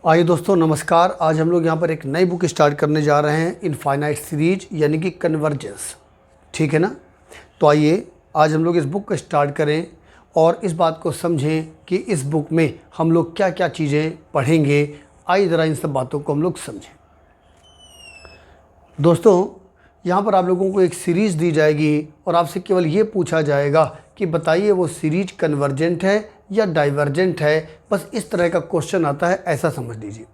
आइए दोस्तों नमस्कार। आज हम लोग यहाँ पर एक नई बुक स्टार्ट करने जा रहे हैं, इनफाइनाइट सीरीज यानी कि कन्वर्जेंस। ठीक है ना। तो आइए आज हम लोग इस बुक को स्टार्ट करें और इस बात को समझें कि इस बुक में हम लोग क्या क्या चीज़ें पढ़ेंगे। आइए ज़रा इन सब बातों को हम लोग समझें। दोस्तों यहाँ पर आप लोगों को एक सीरीज़ दी जाएगी और आपसे केवल ये पूछा जाएगा कि बताइए वो सीरीज कन्वर्जेंट है या डाइवर्जेंट है। बस इस तरह का क्वेश्चन आता है, ऐसा समझ लीजिए।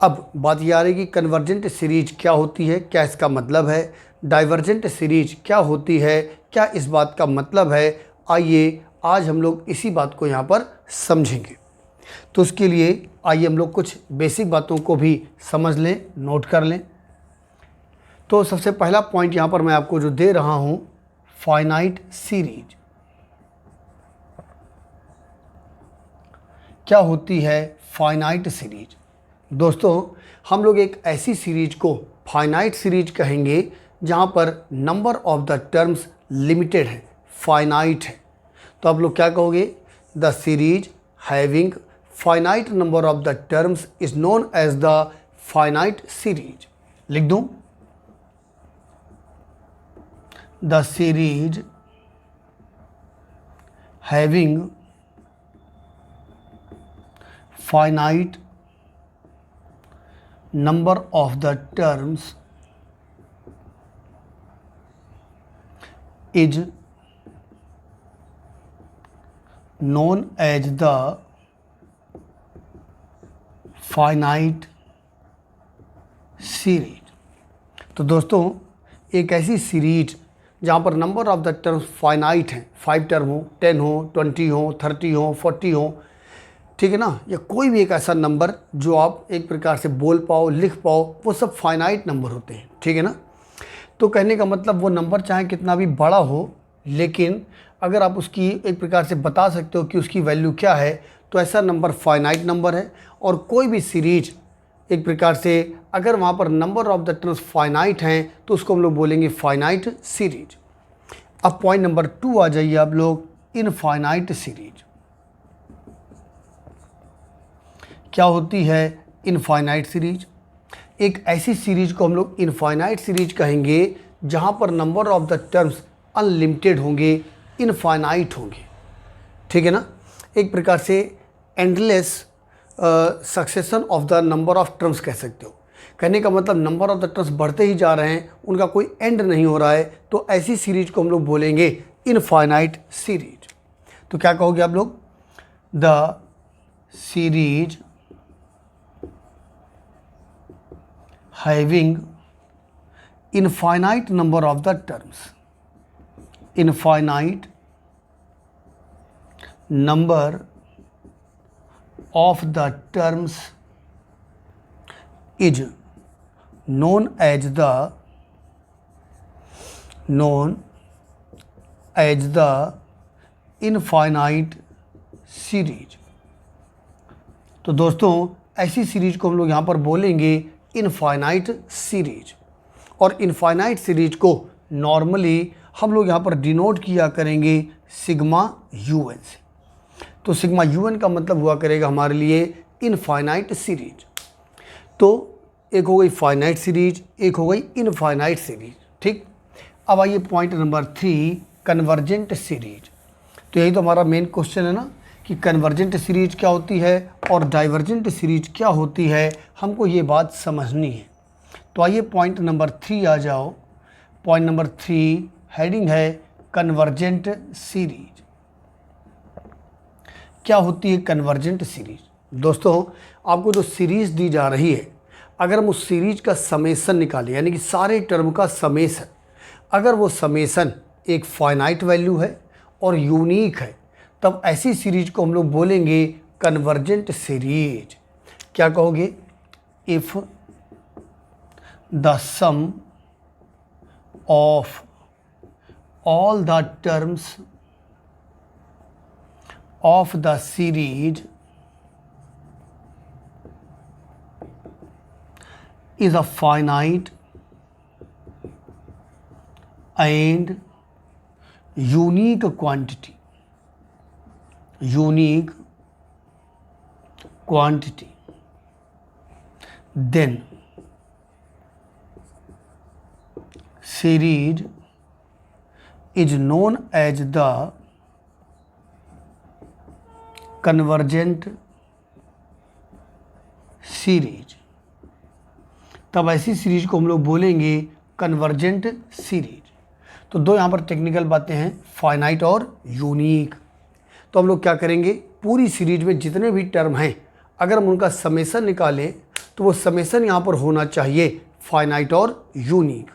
अब बात ये आ रही है कि कन्वर्जेंट सीरीज क्या होती है, क्या इसका मतलब है, डाइवर्जेंट सीरीज क्या होती है, क्या इस बात का मतलब है। आइए आज हम लोग इसी बात को यहाँ पर समझेंगे। तो उसके लिए आइए हम लोग कुछ बेसिक बातों को भी समझ लें, नोट कर लें। तो सबसे पहला पॉइंट यहाँ पर मैं आपको जो दे रहा हूँ, फाइनाइट सीरीज क्या होती है। फाइनाइट सीरीज दोस्तों, हम लोग एक ऐसी सीरीज को फाइनाइट सीरीज कहेंगे जहाँ पर number of the terms limited है, फाइनाइट है। तो आप लोग क्या कहोगे, the series having finite number of the terms is known as the finite series. लिख दूं, the series having finite number of the terms is known as the finite series। तो दोस्तों एक ऐसी सीरीज जहाँ पर number of the terms finite हैं, 5 term हो, 10 हो, 20 हो, 30 हो, 40 हो, ठीक है ना, या कोई भी एक ऐसा नंबर जो आप एक प्रकार से बोल पाओ, लिख पाओ, वो सब फाइनाइट नंबर होते हैं। ठीक है ना। तो कहने का मतलब वो नंबर चाहे कितना भी बड़ा हो, लेकिन अगर आप उसकी एक प्रकार से बता सकते हो कि उसकी वैल्यू क्या है, तो ऐसा नंबर फाइनाइट नंबर है। और कोई भी सीरीज एक प्रकार से अगर वहाँ पर number of the terms finite हैं तो उसको हम लोग बोलेंगे फाइनाइट सीरीज। अब पॉइंट नंबर 2 आ जाइए आप लोग, इनफाइनाइट सीरीज क्या होती है। इनफाइनाइट सीरीज एक ऐसी सीरीज को हम लोग इनफाइनाइट सीरीज कहेंगे जहाँ पर number of the terms unlimited होंगे, इनफाइनाइट होंगे। ठीक है ना। एक प्रकार से endless succession of the number of terms कह सकते हो। कहने का मतलब नंबर ऑफ द टर्म्स बढ़ते ही जा रहे हैं, उनका कोई एंड नहीं हो रहा है। तो ऐसी सीरीज को हम लोग बोलेंगे इनफाइनाइट सीरीज। तो क्या कहोगे आप लोग, the series having infinite number of the terms, infinite number of the terms is known as the infinite series। तो दोस्तों ऐसी सीरीज को हम लोग यहाँ पर बोलेंगे इनफाइनाइट सीरीज। और इनफाइनाइट सीरीज को नॉर्मली हम लोग यहाँ पर डिनोट किया करेंगे सिग्मा यूएन से। तो सिग्मा यूएन का मतलब हुआ करेगा हमारे लिए इनफाइनाइट सीरीज। तो एक हो गई फाइनाइट सीरीज, एक हो गई इनफाइनाइट सीरीज। ठीक। अब आइए पॉइंट नंबर 3, कन्वर्जेंट सीरीज। तो यही तो हमारा मेन क्वेश्चन है ना कि कन्वर्जेंट सीरीज क्या होती है और डाइवर्जेंट सीरीज क्या होती है, हमको ये बात समझनी है। तो आइए पॉइंट नंबर 3 आ जाओ। पॉइंट नंबर 3 हेडिंग है कन्वर्जेंट सीरीज। क्या होती है कन्वर्जेंट सीरीज। दोस्तों आपको जो सीरीज दी जा रही है, अगर हम उस सीरीज का समेसन निकालें, यानी कि सारे टर्म का समेसन, अगर वो समेसन एक फाइनाइट वैल्यू है और यूनिक है, तब ऐसी सीरीज को हम लोग बोलेंगे कन्वर्जेंट सीरीज। क्या कहोगे, if the sum of all the terms of the series is a finite and unique quantity, unique quantity, then series is known as the convergent series. तब ऐसी सीरीज को हम लोग बोलेंगे कन्वर्जेंट सीरीज। तो दो यहाँ पर टेक्निकल बातें हैं, फाइनाइट और यूनिक। तो हम लोग क्या करेंगे, पूरी सीरीज में जितने भी टर्म हैं अगर हम उनका समेसन निकालें तो वो समेसन यहाँ पर होना चाहिए फाइनाइट और यूनिक।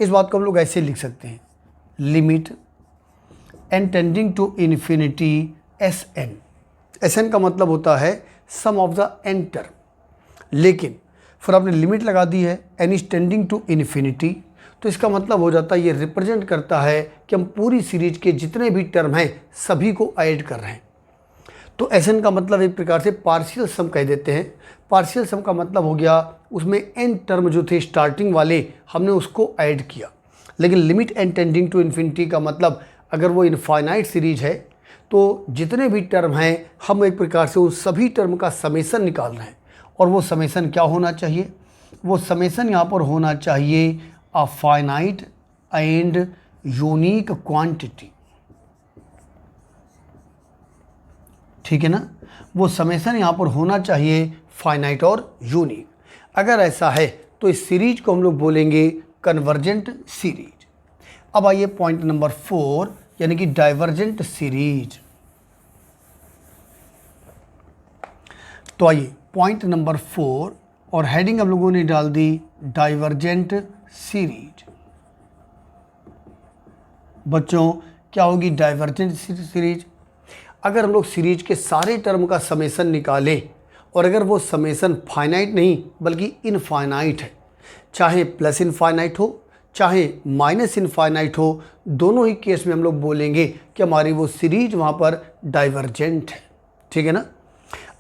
इस बात को हम लोग ऐसे लिख सकते हैं, limit N tending to infinity S N. S N का मतलब होता है sum of the N term, लेकिन फिर आपने लिमिट लगा दी है N is tending to infinity, तो इसका मतलब हो जाता है ये रिप्रेजेंट करता है कि हम पूरी सीरीज के जितने भी टर्म हैं सभी को ऐड कर रहे हैं। तो एस एन का मतलब एक प्रकार से पार्शियल सम कह देते हैं। पार्शियल सम का मतलब हो गया उसमें एन टर्म जो थे स्टार्टिंग वाले हमने उसको ऐड किया। लेकिन limit N tending to infinity का मतलब अगर वो इनफाइनाइट सीरीज है तो जितने भी टर्म हैं हम एक प्रकार से उस सभी टर्म का समेसन निकाल रहे हैं। और वो समेसन क्या होना चाहिए, वो समेसन यहाँ पर होना चाहिए अ फाइनाइट एंड यूनिक क्वांटिटी। ठीक है ना, वो समेसन यहाँ पर होना चाहिए फाइनाइट और यूनिक। अगर ऐसा है तो इस सीरीज को हम लोग बोलेंगे कन्वर्जेंट सीरीज। अब आइए पॉइंट नंबर 4 यानी कि डाइवर्जेंट सीरीज। तो आइए पॉइंट नंबर 4 और हेडिंग हम लोगों ने डाल दी डाइवर्जेंट सीरीज। बच्चों क्या होगी डाइवर्जेंट सीरीज, अगर हम लोग सीरीज के सारे टर्म का समेसन निकालें और अगर वो समेसन फाइनाइट नहीं बल्कि इनफाइनाइट है, चाहे प्लस इनफाइनाइट हो चाहे माइनस इनफाइनाइट हो, दोनों ही केस में हम लोग बोलेंगे कि हमारी वो सीरीज वहाँ पर डाइवर्जेंट है। ठीक है ना,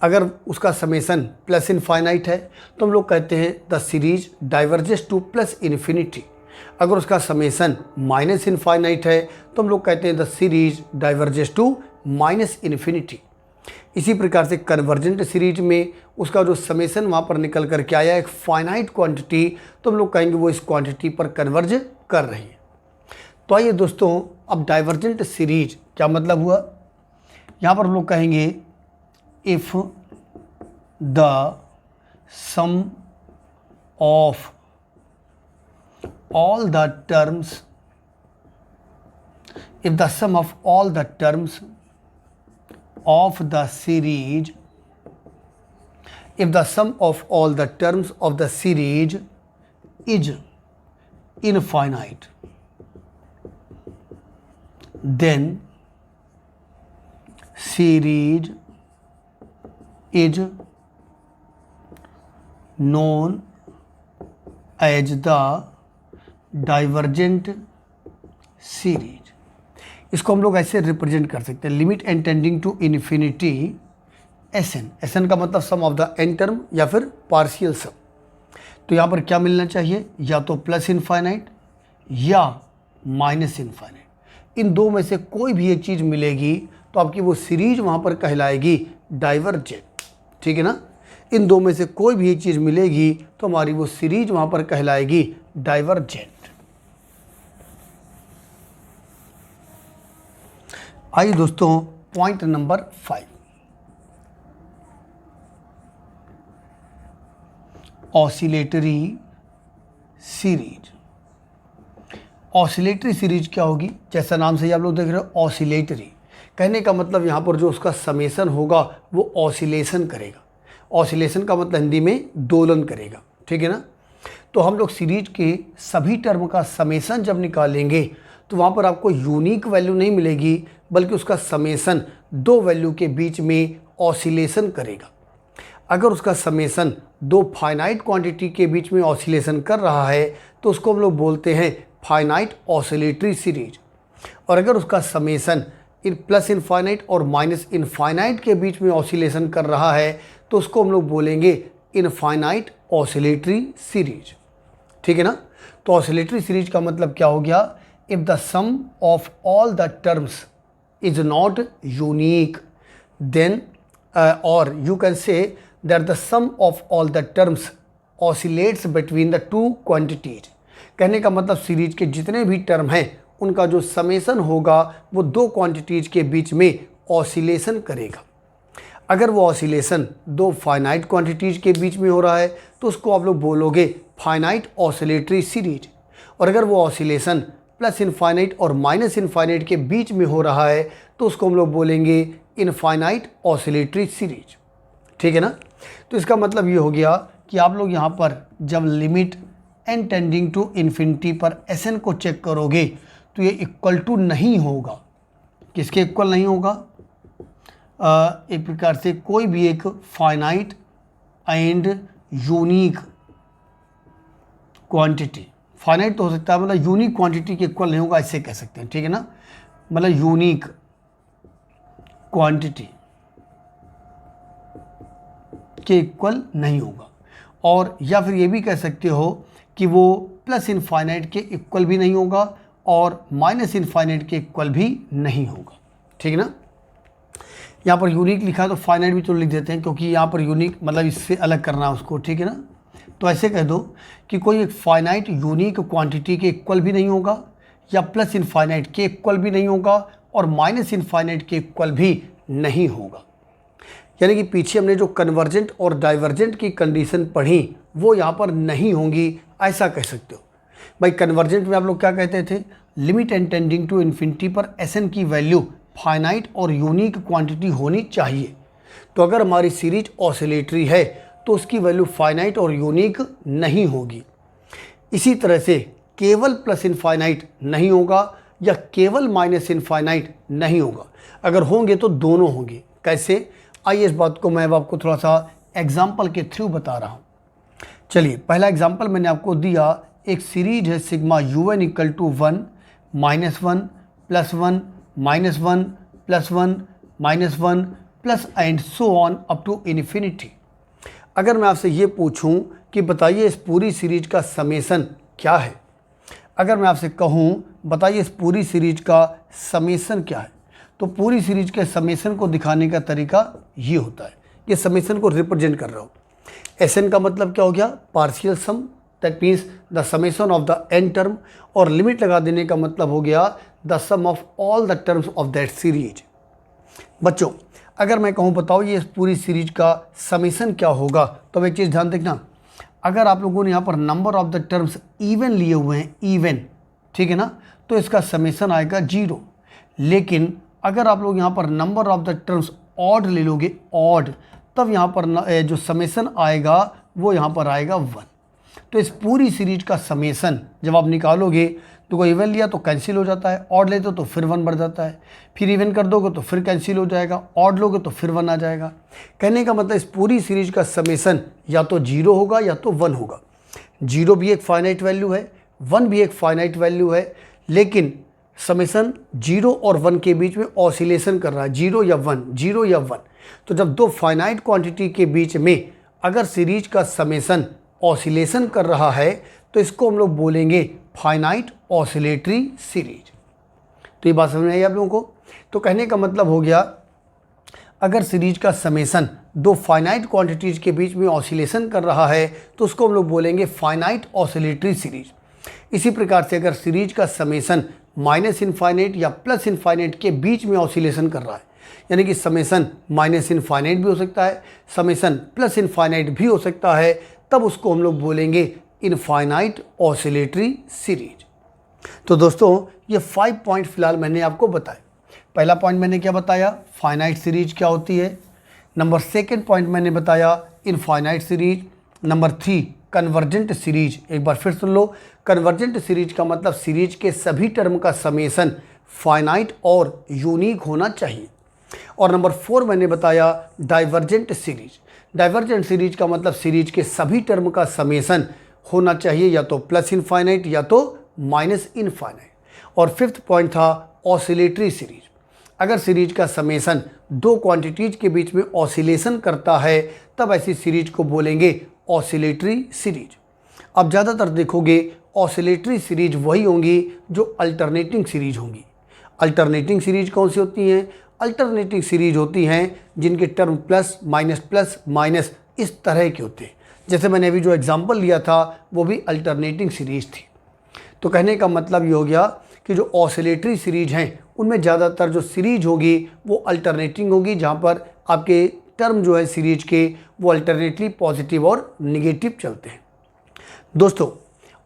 अगर उसका समेसन प्लस इनफाइनाइट है तो हम लोग कहते हैं the series diverges two plus infinity. अगर उसका समेसन माइनस इनफाइनाइट है तो हम लोग कहते हैं the series diverges to minus infinity. इसी प्रकार से कन्वर्जेंट सीरीज में उसका जो समेसन वहाँ पर निकल कर के आया एक फाइनाइट क्वांटिटी, तो हम लोग कहेंगे वो इस क्वांटिटी पर कन्वर्ज कर रही है। तो आइए दोस्तों, अब डाइवर्जेंट सीरीज क्या मतलब हुआ, यहाँ पर हम लोग कहेंगे if the sum of all the terms, if the sum of all the terms of the series, if the sum of all the terms of the series is infinite, then series is known as the divergent series. इसको हम लोग ऐसे represent कर सकते हैं, limit N tending to infinity S N. S N का मतलब sum of the N term या फिर पार्शियल सम। तो यहाँ पर क्या मिलना चाहिए, या तो प्लस इनफाइनाइट या माइनस इनफाइनाइट। इन दो में से कोई भी एक चीज़ मिलेगी तो आपकी वो सीरीज वहाँ पर कहलाएगी डाइवर्जेंट। ठीक है ना, इन दो में से कोई भी एक चीज़ मिलेगी तो हमारी वो सीरीज वहाँ पर कहलाएगी डाइवर्जेंट। आइए दोस्तों point number 5, oscillatory series. Oscillatory series क्या होगी, जैसा नाम से ही आप लोग देख रहे हो ऑसिलेटरी, कहने का मतलब यहाँ पर जो उसका समेसन होगा वो ऑसिलेशन करेगा। ऑसिलेशन का मतलब हिंदी में दोलन करेगा। ठीक है ना, तो हम लोग सीरीज के सभी टर्म का समेसन जब निकालेंगे तो वहाँ पर आपको यूनिक वैल्यू नहीं मिलेगी बल्कि उसका समेसन दो वैल्यू के बीच में ऑसिलेशन करेगा। अगर उसका समेसन दो फाइनाइट क्वांटिटी के बीच में ऑसिलेशन कर रहा है तो उसको हम लोग बोलते हैं फाइनाइट ऑसिलेटरी सीरीज। और अगर उसका समेसन प्लस इनफाइनाइट और माइनस इनफाइनाइट के बीच में ऑसिलेशन कर रहा है तो उसको हम लोग बोलेंगे इनफाइनाइट ऑसिलेटरी सीरीज। ठीक है ना, तो ऑसिलेटरी सीरीज का मतलब क्या हो गया, if the sum of all the terms is not unique then और you can say that the sum of all the terms oscillates between the two quantities. कहने का मतलब सीरीज के जितने भी टर्म हैं उनका जो समेसन होगा वो दो क्वांटिटीज के बीच में ऑसिलेशन करेगा। अगर वो ऑसिलेशन दो फाइनाइट क्वांटिटीज के बीच में हो रहा है तो उसको आप लोग बोलोगे फाइनाइट ऑसिलेटरी सीरीज, और अगर वो ऑसिलेशन प्लस इनफाइनाइट और माइनस इनफाइनाइट के बीच में हो रहा है तो उसको हम लोग बोलेंगे इनफाइनाइट ऑसिलेटरी सीरीज। ठीक है ना। तो इसका मतलब ये हो गया कि आप लोग यहाँ पर जब limit n tending to infinity पर Sn को चेक करोगे तो ये इक्वल टू नहीं होगा। किसके इक्वल नहीं होगा? एक प्रकार से कोई भी एक finite and unique quantity, finite तो हो सकता है मतलब यूनिक क्वांटिटी के इक्वल नहीं होगा, ऐसे कह सकते हैं। ठीक है ना, मतलब यूनिक क्वांटिटी के इक्वल नहीं होगा। और या फिर ये भी कह सकते हो कि वो प्लस इनफाइनाइट के इक्वल भी नहीं होगा और माइनस इनफाइनाइट के इक्वल भी नहीं होगा। ठीक है ना। यहाँ पर यूनिक लिखा है तो फाइनाइट भी तो लिख देते हैं, क्योंकि यहाँ पर यूनिक मतलब इससे अलग करना है उसको। ठीक है ना। तो ऐसे कह दो कि कोई एक फाइनाइट यूनिक क्वांटिटी के इक्वल भी नहीं होगा, या प्लस इनफाइनाइट के इक्वल भी नहीं होगा, और माइनस इनफाइनाइट के इक्वल भी नहीं होगा। यानी कि पीछे हमने जो कन्वर्जेंट और डाइवर्जेंट की कंडीशन पढ़ी वो यहाँ पर नहीं होंगी, ऐसा कह सकते हो। भाई कन्वर्जेंट में आप लोग क्या कहते थे? Limit N tending to infinity पर Sn की वैल्यू फाइनाइट और यूनिक क्वांटिटी होनी चाहिए। तो अगर हमारी सीरीज ऑसिलेटरी है तो उसकी वैल्यू फाइनाइट और यूनिक नहीं होगी। इसी तरह से केवल प्लस इनफाइनाइट नहीं होगा या केवल माइनस इनफाइनाइट नहीं होगा। अगर होंगे तो दोनों होंगे। कैसे? आइए इस बात को मैं अब आपको थोड़ा सा एग्जाम्पल के थ्रू बता रहा हूँ। चलिए पहला एग्जाम्पल मैंने आपको दिया, एक सीरीज है sigma UN equal to 1 -1 +1 -1 +1 -1 plus and so on up to infinity. अगर मैं आपसे ये पूछूं कि बताइए इस पूरी सीरीज का समेसन क्या है, अगर मैं आपसे कहूं बताइए इस पूरी सीरीज का समेसन क्या है, तो पूरी सीरीज के समेसन को दिखाने का तरीका ये होता है। ये समेसन को रिप्रेजेंट कर रहा हूँ। Sn का मतलब क्या हो गया? Partial sum, that means the summation of the n term, और लिमिट लगा देने का मतलब हो गया the sum of all the terms of that series. बच्चों अगर मैं कहूँ बताओ ये पूरी सीरीज का समेसन क्या होगा, तो एक चीज़ ध्यान देखना, अगर आप लोगों ने यहाँ पर number of the terms even लिए हुए हैं, इवन, ठीक है ना, तो इसका समेसन आएगा 0। लेकिन अगर आप लोग यहाँ पर number of the terms odd ले लोगे, ऑड, तब यहाँ पर जो समेसन आएगा वो यहाँ पर आएगा 1। तो इस पूरी सीरीज का समेसन जब आप निकालोगे तो कोई इवन लिया तो कैंसिल हो जाता है, ऑड लेते तो फिर 1 बढ़ जाता है, फिर इवन कर दोगे तो फिर कैंसिल हो जाएगा, ऑड लोगे तो फिर 1 आ जाएगा। कहने का मतलब इस पूरी सीरीज का समेसन या तो 0 होगा या तो 1 होगा। 0 भी एक फाइनाइट वैल्यू है, 1 भी एक फाइनाइट वैल्यू है, लेकिन समेसन 0 और 1 के बीच में ऑसिलेशन कर रहा है, 0 या 1, 0 या 1। तो जब दो फाइनाइट क्वांटिटी के बीच में अगर सीरीज का समेसन ऑसिलेशन कर रहा है तो इसको हम लोग बोलेंगे फाइनाइट ऑसिलेटरी सीरीज। तो ये बात समझ में आई आप लोगों को? तो कहने का मतलब हो गया अगर सीरीज का समेसन दो फाइनाइट क्वांटिटीज के बीच में ऑसिलेशन कर रहा है तो उसको हम लोग बोलेंगे फाइनाइट ऑसिलेटरी सीरीज। इसी प्रकार से अगर सीरीज का समेसन माइनस इनफाइनाइट या प्लस इनफाइनाइट के बीच में ऑसिलेशन कर रहा है, यानी कि समेसन माइनस इनफाइनाइट भी हो सकता है, समेसन प्लस इनफाइनाइट भी हो सकता है, तब उसको हम लोग बोलेंगे इनफाइनाइट ऑसिलेटरी सीरीज। तो दोस्तों ये 5 पॉइंट फिलहाल मैंने आपको बताए। पहला पॉइंट मैंने क्या बताया? फाइनाइट सीरीज क्या होती है। नंबर 2 पॉइंट मैंने बताया infinite series. Number 3 convergent series. एक बार फिर सुन लो, कन्वर्जेंट सीरीज का मतलब सीरीज के सभी टर्म का समेसन फाइनाइट और यूनिक होना चाहिए। और नंबर 4 मैंने बताया डाइवर्जेंट सीरीज। डाइवर्जेंट सीरीज का मतलब सीरीज के सभी टर्म का समेसन होना चाहिए या तो प्लस इनफाइनाइट या तो माइनस इनफाइनाइट। और 5th पॉइंट था ऑसिलेटरी सीरीज। अगर सीरीज का समेसन दो क्वांटिटीज के बीच में ऑसिलेशन करता है तब ऐसी सीरीज को बोलेंगे ऑसिलेटरी सीरीज। अब ज़्यादातर देखोगे ऑसिलेटरी सीरीज वही होंगी जो अल्टरनेटिंग सीरीज होंगी। अल्टरनेटिंग सीरीज कौन सी होती हैं? अल्टरनेटिंग सीरीज होती हैं जिनके टर्म प्लस माइनस इस तरह के होते हैं। जैसे मैंने अभी जो एग्जांपल लिया था वो भी अल्टरनेटिंग सीरीज थी। तो कहने का मतलब ये हो गया कि जो ऑसिलेटरी सीरीज हैं उनमें ज़्यादातर जो सीरीज होगी वो अल्टरनेटिंग होगी, जहाँ पर आपके टर्म जो है सीरीज के वो अल्टरनेटली पॉजिटिव और निगेटिव चलते हैं। दोस्तों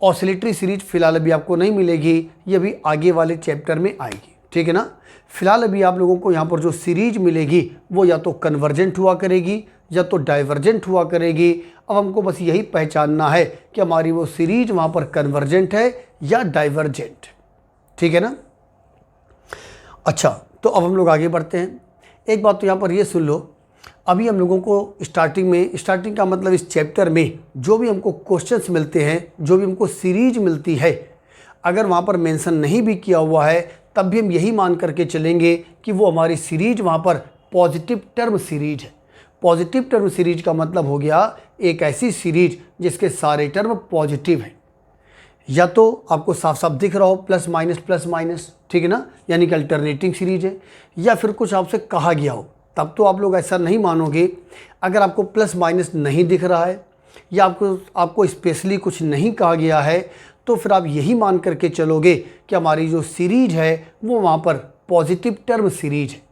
ऑसिलेटरी सीरीज फिलहाल अभी आपको नहीं मिलेगी, ये भी आगे वाले चैप्टर में आएगी, ठीक है ना। फिलहाल अभी आप लोगों को यहाँ पर जो सीरीज मिलेगी वो या तो कन्वर्जेंट हुआ करेगी या तो डाइवर्जेंट हुआ करेगी। अब हमको बस यही पहचानना है कि हमारी वो सीरीज वहाँ पर कन्वर्जेंट है या डाइवर्जेंट, ठीक है ना। अच्छा, तो अब हम लोग आगे बढ़ते हैं। एक बात तो यहाँ पर ये सुन लो, अभी हम लोगों को स्टार्टिंग का मतलब इस चैप्टर में जो भी हमको क्वेश्चंस मिलते हैं, जो भी हमको सीरीज मिलती है, अगर वहाँ पर मेंशन नहीं भी किया हुआ है तब भी हम यही मान करके चलेंगे कि वो हमारी सीरीज वहाँ पर पॉजिटिव टर्म सीरीज है। पॉजिटिव टर्म सीरीज का मतलब हो गया एक ऐसी सीरीज जिसके सारे टर्म पॉजिटिव हैं। या तो आपको साफ साफ दिख रहा हो प्लस माइनस, ठीक है ना, यानी कि अल्टरनेटिंग सीरीज है, या फिर कुछ आपसे कहा गया हो, तब तो आप लोग ऐसा नहीं मानोगे। अगर आपको प्लस माइनस नहीं दिख रहा है या आपको स्पेशली कुछ नहीं कहा गया है तो फिर आप यही मान करके चलोगे कि हमारी जो सीरीज है वो वहाँ पर पॉजिटिव टर्म सीरीज है।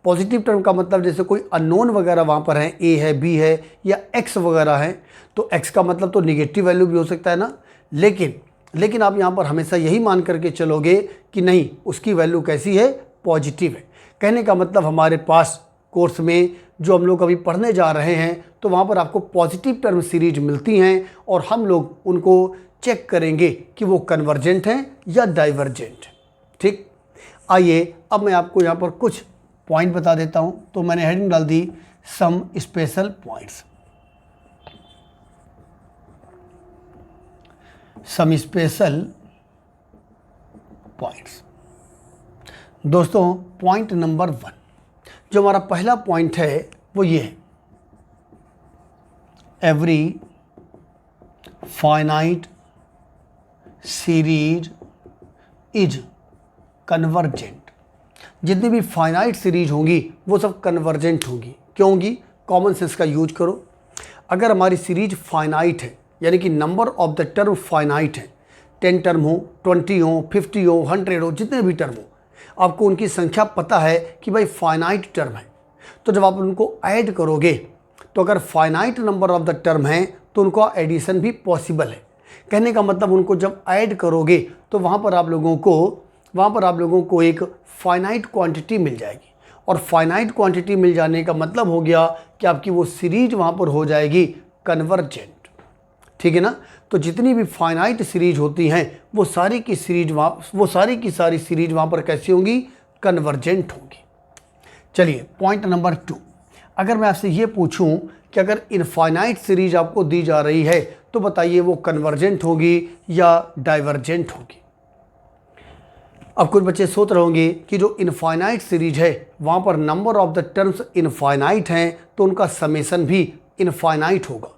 पॉजिटिव टर्म का मतलब जैसे कोई अननोन वगैरह वहाँ पर है, ए है, बी है या एक्स वगैरह है, तो एक्स का मतलब तो निगेटिव वैल्यू भी हो सकता है ना। लेकिन आप यहाँ पर हमेशा यही मान करके चलोगे कि नहीं, उसकी वैल्यू कैसी है, पॉजिटिव है। कहने का मतलब हमारे पास कोर्स में जो हम लोग अभी पढ़ने जा रहे हैं तो वहाँ पर आपको पॉजिटिव टर्म सीरीज मिलती हैं और हम लोग उनको चेक करेंगे कि वो कन्वर्जेंट हैं या डाइवर्जेंट। ठीक, आइए अब मैं आपको यहाँ पर कुछ पॉइंट बता देता हूँ। तो मैंने हेडिंग डाल दी some special points. Some special points. दोस्तों पॉइंट नंबर 1, जो हमारा पहला पॉइंट है वो ये है, every finite series is convergent. जितनी भी फाइनाइट सीरीज होंगी वो सब कन्वर्जेंट होंगी। क्यों होंगी? कॉमन सेंस का यूज करो। अगर हमारी सीरीज फाइनाइट है यानी कि number of the term finite है, 10 टर्म हो, 20 हो, 50 हो, 100 हो, जितने भी टर्म हो, आपको उनकी संख्या पता है कि भाई फाइनाइट टर्म है। तो जब आप उनको ऐड करोगे तो अगर finite number of the term है तो उनका एडिशन भी पॉसिबल है। कहने का मतलब उनको जब ऐड करोगे तो वहाँ पर आप लोगों को एक फाइनाइट क्वांटिटी मिल जाएगी, और फाइनाइट क्वांटिटी मिल जाने का मतलब हो गया कि आपकी वो सीरीज वहाँ पर हो जाएगी कन्वर्जेंट। ठीक है ना। तो जितनी भी फाइनाइट सीरीज होती हैं वो सारी की सारी सीरीज वहाँ पर कैसी होंगी? कन्वर्जेंट होंगी। चलिए पॉइंट नंबर 2, अगर मैं आपसे ये पूछूं कि अगर इनफाइनाइट सीरीज आपको दी जा रही है तो बताइए वो कन्वर्जेंट होगी या डाइवर्जेंट होगी। अब कुछ बच्चे सोच रहे होंगे कि जो इनफाइनाइट सीरीज है वहाँ पर number of the terms infinite हैं तो उनका समेसन भी इनफाइनाइट होगा,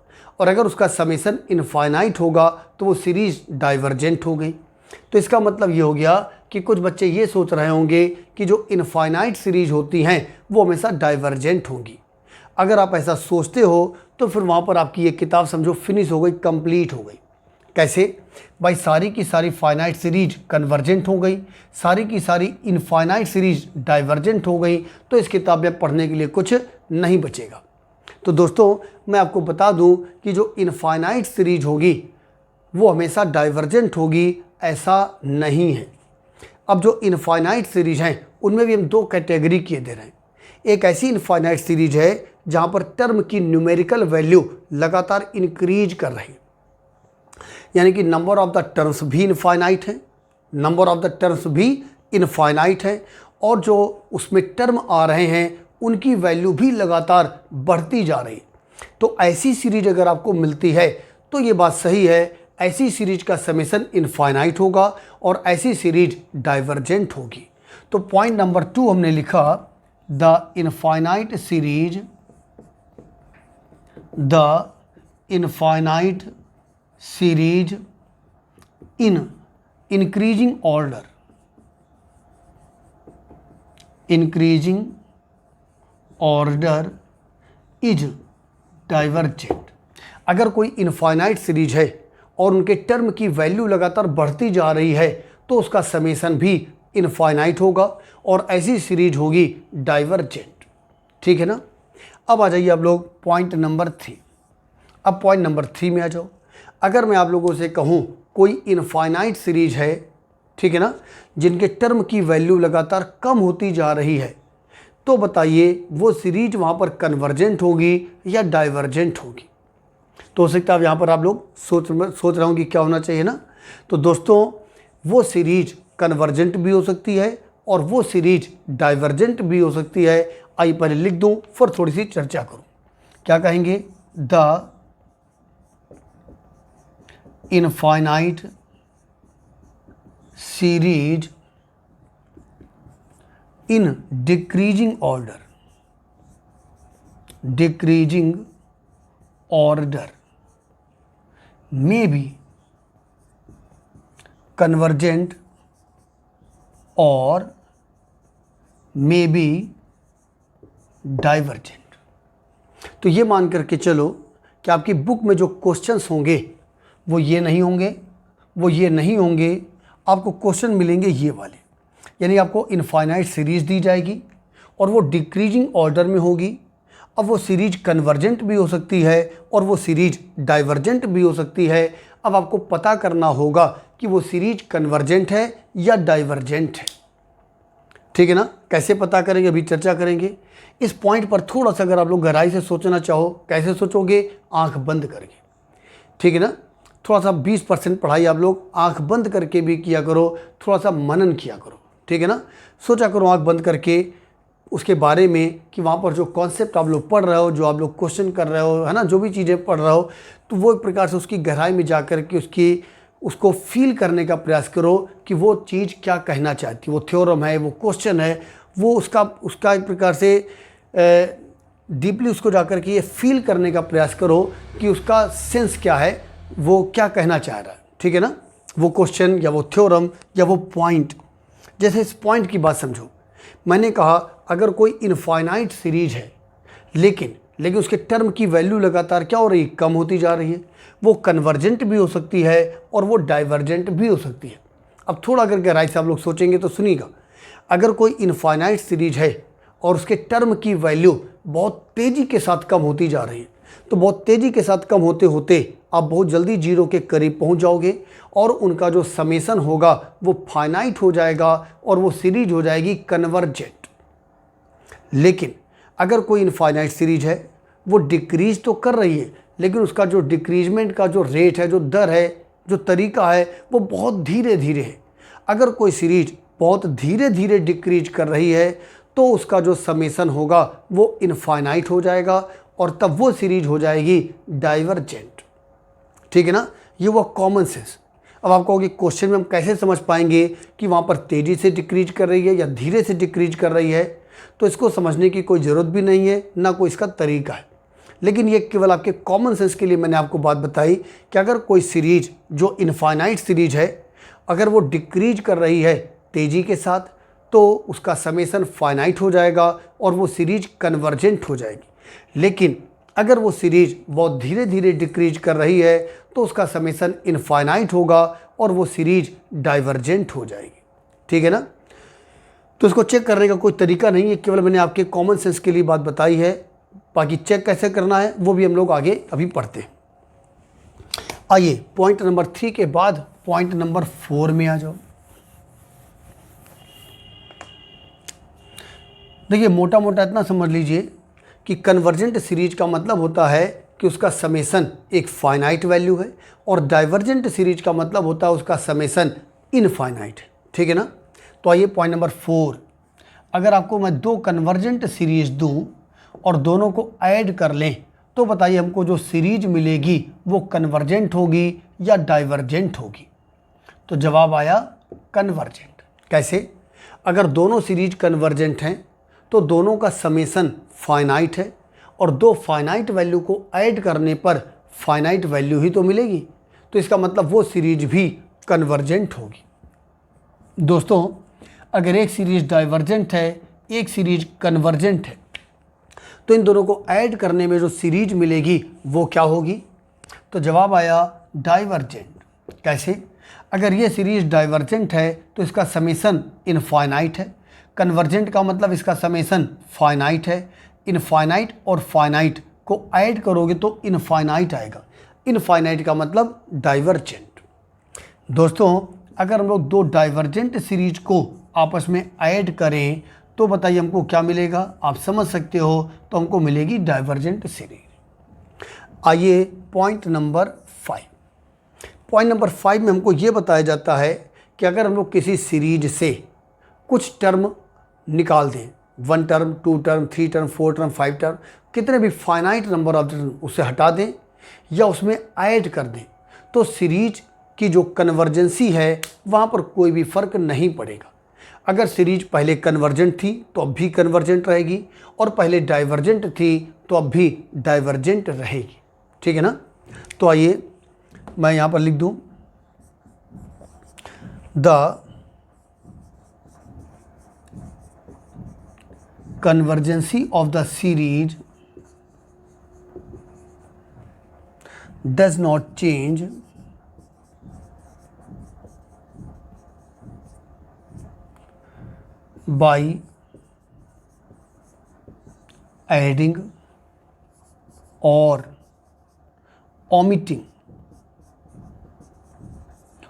और अगर उसका समेसन इनफाइनाइट होगा तो वो सीरीज डाइवर्जेंट हो गई। तो इसका मतलब ये हो गया कि कुछ बच्चे ये सोच रहे होंगे कि जो इनफाइनाइट सीरीज होती हैं वो हमेशा डाइवर्जेंट होंगी। अगर आप ऐसा सोचते हो तो फिर वहाँ पर आपकी ये किताब समझो फिनिश हो गई, कंप्लीट हो गई। कैसे भाई? सारी की सारी फाइनाइट सीरीज कन्वर्जेंट हो गई, सारी की सारी इनफाइनाइट सीरीज डाइवर्जेंट हो गई, तो इस किताब में पढ़ने के लिए कुछ नहीं बचेगा। तो दोस्तों मैं आपको बता दूं कि जो इनफाइनाइट सीरीज होगी वो हमेशा डाइवर्जेंट होगी, ऐसा नहीं है। अब जो इनफाइनाइट सीरीज हैं उनमें भी हम 2 कैटेगरी किए दे रहे हैं। एक ऐसी इनफाइनाइट सीरीज है जहाँ पर टर्म की न्यूमेरिकल वैल्यू लगातार इंक्रीज कर रही है, यानी कि नंबर ऑफ द टर्म्स भी इनफाइनाइट है, और जो उसमें टर्म आ रहे हैं उनकी वैल्यू भी लगातार बढ़ती जा रही है। तो ऐसी सीरीज अगर आपको मिलती है तो ये बात सही है, ऐसी सीरीज का समेसन इनफाइनाइट होगा और ऐसी सीरीज डाइवर्जेंट होगी। तो पॉइंट नंबर 2 हमने लिखा the infinite series in increasing order is divergent. अगर कोई इनफाइनाइट सीरीज है और उनके टर्म की वैल्यू लगातार बढ़ती जा रही है तो उसका समेसन भी इनफाइनाइट होगा और ऐसी सीरीज होगी डाइवर्जेंट। ठीक है ना। अब आ जाइए आप लोग पॉइंट नंबर 3। अब पॉइंट नंबर 3 में आ जाओ। अगर मैं आप लोगों से कहूँ कोई इनफाइनाइट सीरीज है, ठीक है ना, जिनके टर्म की वैल्यू लगातार कम होती जा रही है, तो बताइए वो सीरीज वहाँ पर कन्वर्जेंट होगी या डाइवर्जेंट होगी। तो हो सकता है यहाँ पर आप लोग सोच रहे होंगे क्या होना चाहिए ना। तो दोस्तों वो सीरीज कन्वर्जेंट भी हो सकती है और वो सीरीज डाइवर्जेंट भी हो सकती है। आइए पहले लिख दूं फिर थोड़ी सी चर्चा करूं। क्या कहेंगे? The infinite series in decreasing order may be convergent or may be divergent। तो ये मान करके चलो कि आपकी बुक में जो क्वेश्चंस होंगे वो ये नहीं होंगे, वो ये नहीं होंगे, आपको क्वेश्चन मिलेंगे ये वाले। यानी आपको इनफाइनाइट सीरीज दी जाएगी और वो डिक्रीजिंग ऑर्डर में होगी। अब वो सीरीज कन्वर्जेंट भी हो सकती है और वो सीरीज डाइवर्जेंट भी हो सकती है। अब आपको पता करना होगा कि वो सीरीज कन्वर्जेंट है या डाइवर्जेंट है। ठीक है ना। कैसे पता करेंगे अभी चर्चा करेंगे। इस पॉइंट पर थोड़ा सा अगर आप लोग गहराई से सोचना चाहो, कैसे सोचोगे? आंख बंद करके। ठीक है ना। थोड़ा सा 20% पढ़ाई आप लोग आंख बंद करके भी किया करो, थोड़ा सा मनन किया करो। ठीक है ना। सोचा करो आंख बंद करके उसके बारे में कि वहाँ पर जो कॉन्सेप्ट आप लोग पढ़ रहे हो, जो आप लोग क्वेश्चन कर रहे हो, है ना, जो भी चीज़ें पढ़ रहे हो, तो वो एक प्रकार से उसकी गहराई में जा कर के उसको फील करने का प्रयास करो कि वो चीज़ क्या कहना चाहती है। वो थ्योरम है, वो क्वेश्चन है, वो उसका एक प्रकार से डीपली उसको जा कर के ये फील करने का प्रयास करो कि उसका सेंस क्या है, वो क्या कहना चाह रहा है। ठीक है ना। वो क्वेश्चन या वो थ्योरम या वो पॉइंट। जैसे इस पॉइंट की बात समझो। मैंने कहा अगर कोई इनफाइनाइट सीरीज है लेकिन उसके टर्म की वैल्यू लगातार क्या हो रही है? कम होती जा रही है। वो कन्वर्जेंट भी हो सकती है और वो डाइवर्जेंट भी हो सकती है। अब थोड़ा अगर गहराई से आप लोग सोचेंगे तो सुनिएगा। अगर कोई इनफाइनाइट सीरीज है और उसके टर्म की वैल्यू बहुत तेज़ी के साथ कम होती जा रही है, तो बहुत तेज़ी के साथ कम होते होते आप बहुत जल्दी जीरो के करीब पहुंच जाओगे और उनका जो समेसन होगा वो फाइनाइट हो जाएगा और वो सीरीज हो जाएगी कन्वर्जेंट। लेकिन अगर कोई इनफाइनाइट सीरीज है, वो डिक्रीज तो कर रही है लेकिन उसका जो डिक्रीजमेंट का जो रेट है, जो दर है, जो तरीका है, वो बहुत धीरे धीरे है। अगर कोई सीरीज बहुत धीरे धीरे डिक्रीज कर रही है तो उसका जो समेसन होगा वो इनफाइनाइट हो जाएगा और तब वो सीरीज हो जाएगी डाइवर्जेंट। ठीक है ना। ये वो कॉमन सेंस। अब आप कहोगे क्वेश्चन में हम कैसे समझ पाएंगे कि वहाँ पर तेज़ी से डिक्रीज कर रही है या धीरे से डिक्रीज कर रही है? तो इसको समझने की कोई ज़रूरत भी नहीं है, ना कोई इसका तरीका है। लेकिन ये केवल आपके कॉमन सेंस के लिए मैंने आपको बात बताई कि अगर कोई सीरीज जो इनफाइनाइट सीरीज है, अगर वो डिक्रीज कर रही है तेज़ी के साथ, तो उसका समेसन फाइनाइट हो जाएगा और वो सीरीज कन्वर्जेंट हो जाएगी। लेकिन अगर वो सीरीज बहुत धीरे धीरे डिक्रीज कर रही है तो उसका समेसन इनफाइनाइट होगा और वो सीरीज डाइवर्जेंट हो जाएगी। ठीक है ना। तो इसको चेक करने का कोई तरीका नहीं है, केवल मैंने आपके कॉमन सेंस के लिए बात बताई है। बाकी चेक कैसे करना है वो भी हम लोग आगे अभी पढ़ते हैं। आइए पॉइंट नंबर 3 के बाद पॉइंट नंबर 4 में आ जाओ। देखिए मोटा मोटा इतना समझ लीजिए कि कन्वर्जेंट सीरीज का मतलब होता है कि उसका समेसन एक फाइनाइट वैल्यू है और डाइवर्जेंट सीरीज का मतलब होता है उसका समेसन इनफाइनाइट है। ठीक है ना। तो आइए पॉइंट नंबर 4। अगर आपको मैं दो कन्वर्जेंट सीरीज दूं और दोनों को ऐड कर लें तो बताइए हमको जो सीरीज मिलेगी वो कन्वर्जेंट होगी या डाइवर्जेंट होगी? तो जवाब आया कन्वर्जेंट। कैसे? अगर दोनों सीरीज कन्वर्जेंट हैं तो दोनों का समेसन फाइनाइट है और दो फाइनाइट वैल्यू को ऐड करने पर फाइनाइट वैल्यू ही तो मिलेगी, तो इसका मतलब वो सीरीज भी कन्वर्जेंट होगी। दोस्तों अगर एक सीरीज डाइवर्जेंट है, एक सीरीज कन्वर्जेंट है, तो इन दोनों को ऐड करने में जो सीरीज मिलेगी वो क्या होगी? तो जवाब आया डाइवर्जेंट। कैसे? अगर ये सीरीज डाइवर्जेंट है तो इसका समेसन इनफाइनाइट है, कन्वर्जेंट का मतलब इसका समेसन फाइनाइट है। इनफाइनाइट और फाइनाइट को ऐड करोगे तो इनफाइनाइट आएगा, इनफाइनाइट का मतलब डाइवर्जेंट। दोस्तों अगर हम लोग दो डाइवर्जेंट सीरीज को आपस में ऐड करें तो बताइए हमको क्या मिलेगा? आप समझ सकते हो, तो हमको मिलेगी डाइवर्जेंट सीरीज। आइए पॉइंट नंबर 5। पॉइंट नंबर 5 में हमको ये बताया जाता है कि अगर हम लोग किसी सीरीज से कुछ टर्म निकाल दें, 1 term, 2 term, 3 term, 4 term, 5 term, कितने भी फाइनाइट नंबर ऑफ टर्म उसे हटा दें या उसमें ऐड कर दें, तो सीरीज की जो कन्वर्जेंसी है वहाँ पर कोई भी फ़र्क नहीं पड़ेगा। अगर सीरीज पहले कन्वर्जेंट थी तो अब भी कन्वर्जेंट रहेगी, और पहले डाइवर्जेंट थी तो अब भी डाइवर्जेंट रहेगी। ठीक है ना? तो आइए मैं यहाँ पर लिख दूँ, the convergency of the series does not change by adding or omitting।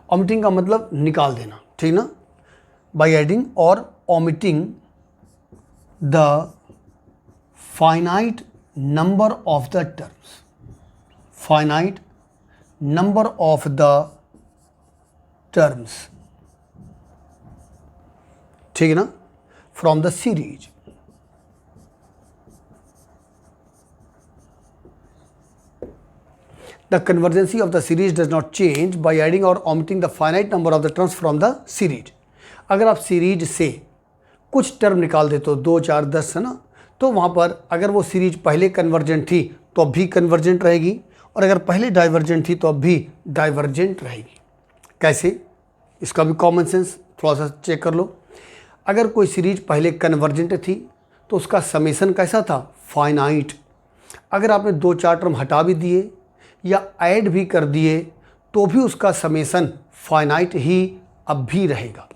omitting का मतलब निकाल देना, ठीक ना? by adding or omitting the finite number of the terms, finite number of the terms, ठीक है ना, from the series। The convergency of the series does not change by adding or omitting the finite number of the terms from the series। अगर आप series से कुछ term निकाल देते हो, 2, 4, 10 है ना, तो वहाँ पर अगर वो सीरीज पहले कन्वर्जेंट थी तो अब भी कन्वर्जेंट रहेगी, और अगर पहले डाइवर्जेंट थी तो अब भी डाइवर्जेंट रहेगी। कैसे? इसका भी कॉमन सेंस थोड़ा सा चेक कर लो। अगर कोई सीरीज पहले कन्वर्जेंट थी तो उसका समेसन कैसा था? फाइनाइट। अगर आपने 2, 4 टर्म हटा भी दिए या ऐड भी कर दिए तो भी उसका समेसन फाइनाइट ही अब भी रहेगा,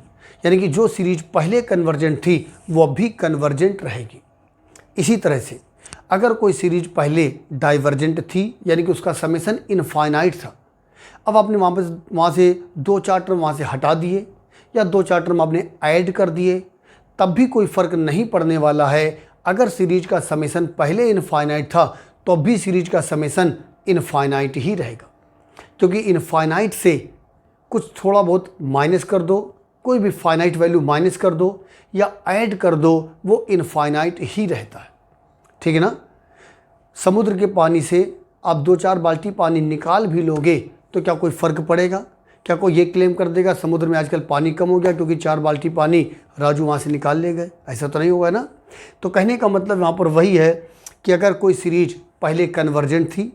यानी कि जो सीरीज पहले कन्वर्जेंट थी वो अब भी कन्वर्जेंट रहेगी। इसी तरह से अगर कोई सीरीज पहले डाइवर्जेंट थी यानी कि उसका समेसन इनफाइनाइट था, अब आपने वहाँ से 2, 4 टर्म वहाँ से हटा दिए या 2, 4 टर्म आपने ऐड कर दिए, तब भी कोई फ़र्क नहीं पड़ने वाला है। अगर सीरीज का समेसन पहले इनफाइनाइट था तो अब भी सीरीज का समेसन इनफाइनाइट ही रहेगा, क्योंकि इनफाइनाइट से कुछ थोड़ा बहुत माइनस कर दो, कोई भी फाइनाइट वैल्यू माइनस कर दो या ऐड कर दो, वो इनफाइनाइट ही रहता है। ठीक है ना? समुद्र के पानी से आप 2, 4 बाल्टी पानी निकाल भी लोगे तो क्या कोई फ़र्क पड़ेगा? क्या कोई ये क्लेम कर देगा समुद्र में आजकल पानी कम हो गया क्योंकि 4 बाल्टी पानी राजू वहाँ से निकाल ले गए? ऐसा तो नहीं होगा ना। तो कहने का मतलब यहाँ पर वही है कि अगर कोई सीरीज पहले कन्वर्जेंट थी